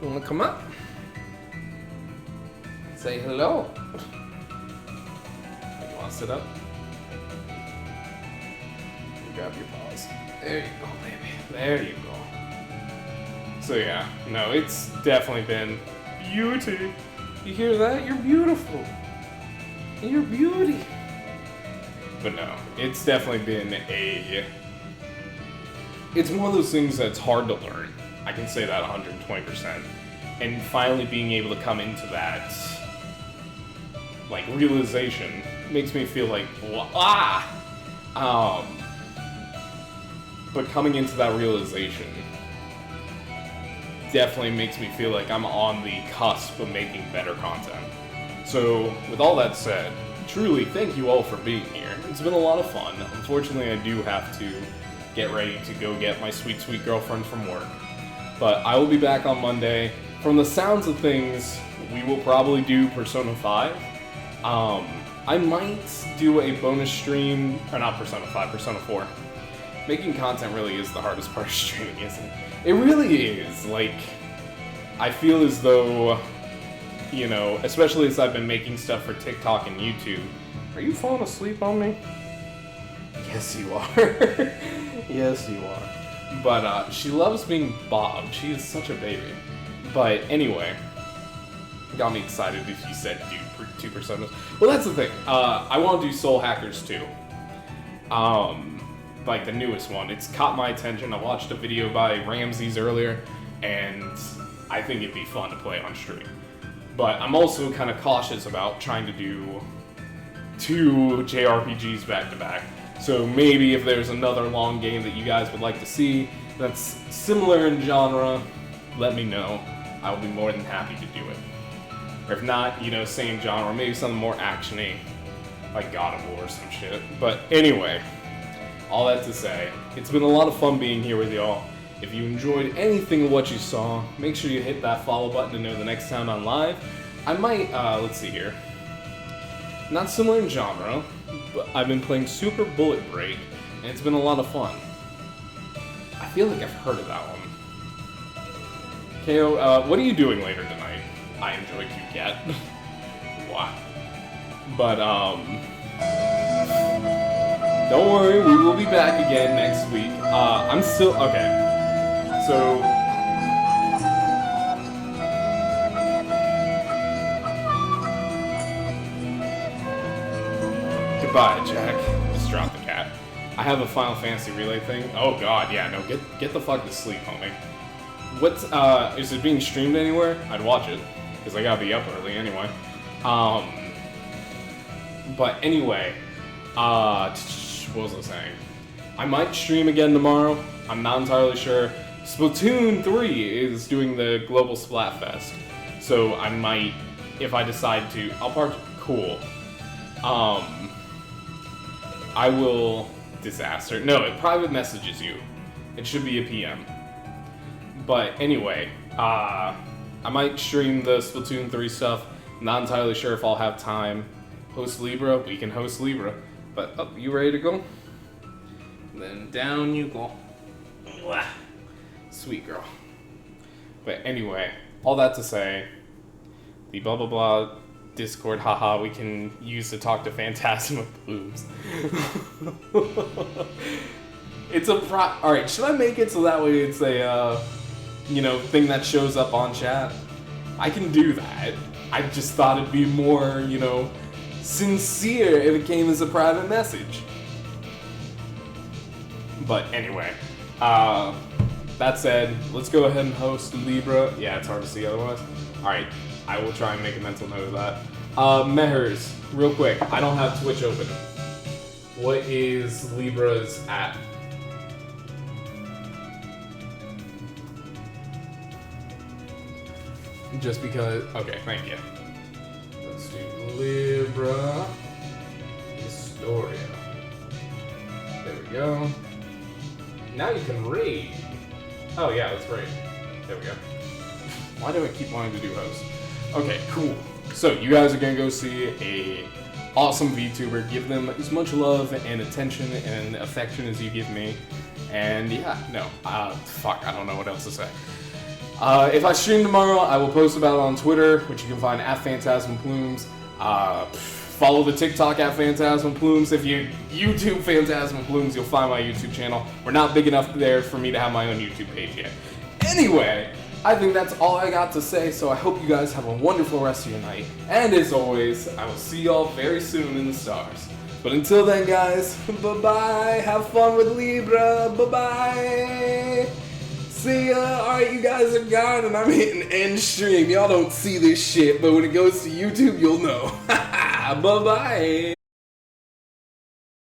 You wanna come up? Say hello. You wanna sit up? Grab your paws. There you go, baby. There you go. So yeah, no, it's definitely been beauty. You hear that? You're beautiful. You're beauty. But no, it's definitely been it's one of those things that's hard to learn. I can say that 120%. And finally being able to come into that, like, realization makes me feel like, but coming into that realization definitely makes me feel like I'm on the cusp of making better content. So, with all that said, truly thank you all for being here. It's been a lot of fun. Unfortunately, I do have to get ready to go get my sweet, sweet girlfriend from work. But I will be back on Monday. From the sounds of things, we will probably do Persona 5. I might do a bonus stream, or not Persona 5, Persona 4. Making content really is the hardest part of streaming, isn't it? It really is. Like, I feel as though, you know, especially as I've been making stuff for TikTok and YouTube. Are you falling asleep on me? Yes, you are. Yes, you are. But she loves being bobbed. She is such a baby. But anyway, got me excited if you said do 2 personas. Well, that's the thing. I want to do Soul Hackers 2. Like the newest one. It's caught my attention. I watched a video by Ramses earlier, and I think it'd be fun to play on stream. But I'm also kind of cautious about trying to do 2 JRPGs back to back. So maybe if there's another long game that you guys would like to see that's similar in genre, let me know. I will be more than happy to do it. Or if not, you know, same genre, maybe something more action-y, like God of War or some shit. But anyway, all that to say, it's been a lot of fun being here with y'all. If you enjoyed anything of what you saw, make sure you hit that follow button to know the next time I'm live. I might, let's see here. Not similar in genre, but I've been playing Super Bullet Break, and it's been a lot of fun. I feel like I've heard of that one. KO, what are you doing later tonight? I enjoy Cute Cat. Wow. But, don't worry, we will be back again next week. I'm still, okay. So, goodbye, Jack. Just drop the cat. I have a Final Fantasy Relay thing. Oh god, yeah, no, get the fuck to sleep, homie. What's, is it being streamed anywhere? I'd watch it, because I gotta be up early anyway. But anyway, what was I saying? I might stream again tomorrow. I'm not entirely sure. Splatoon 3 is doing the Global Splatfest. So I might, if I decide to, cool. I will disaster. No, it private messages you. It should be a PM. But anyway, I might stream the Splatoon 3 stuff. Not entirely sure if I'll have time. Host Libra, we can host Libra. But, oh, you ready to go? Then down you go. Mwah. Sweet girl. But anyway, all that to say, the blah blah blah Discord, haha, we can use to talk to PhantasmaPlumes. It's a alright, should I make it so that way it's a, you know, thing that shows up on chat? I can do that. I just thought it'd be more, you know, sincere if it came as a private message. But anyway, that said, let's go ahead and host Libra. Yeah, it's hard to see otherwise. Alright, I will try and make a mental note of that. Mehers, real quick, I don't have Twitch open. What is Libra's at? Just because, okay, thank you. Let's do Libra Historia. There we go. Now you can raid. Oh yeah, let's raid. There we go. Why do I keep wanting to do host? Okay, cool. So you guys are gonna go see a awesome VTuber. Give them as much love and attention and affection as you give me. And yeah, no, fuck, I don't know what else to say. If I stream tomorrow, I will post about it on Twitter, which you can find at PhantasmaPlumes. Follow the TikTok at PhantasmaPlumes. If you YouTube PhantasmaPlumes, you'll find my YouTube channel. We're not big enough there for me to have my own YouTube page yet. Anyway, I think that's all I got to say, so I hope you guys have a wonderful rest of your night. And as always, I will see y'all very soon in the stars. But until then, guys, bye-bye. Have fun with Libra. Bye-bye. See ya. Alright, you guys are gone, and I'm hitting end stream. Y'all don't see this shit, but when it goes to YouTube, you'll know. Bye-bye.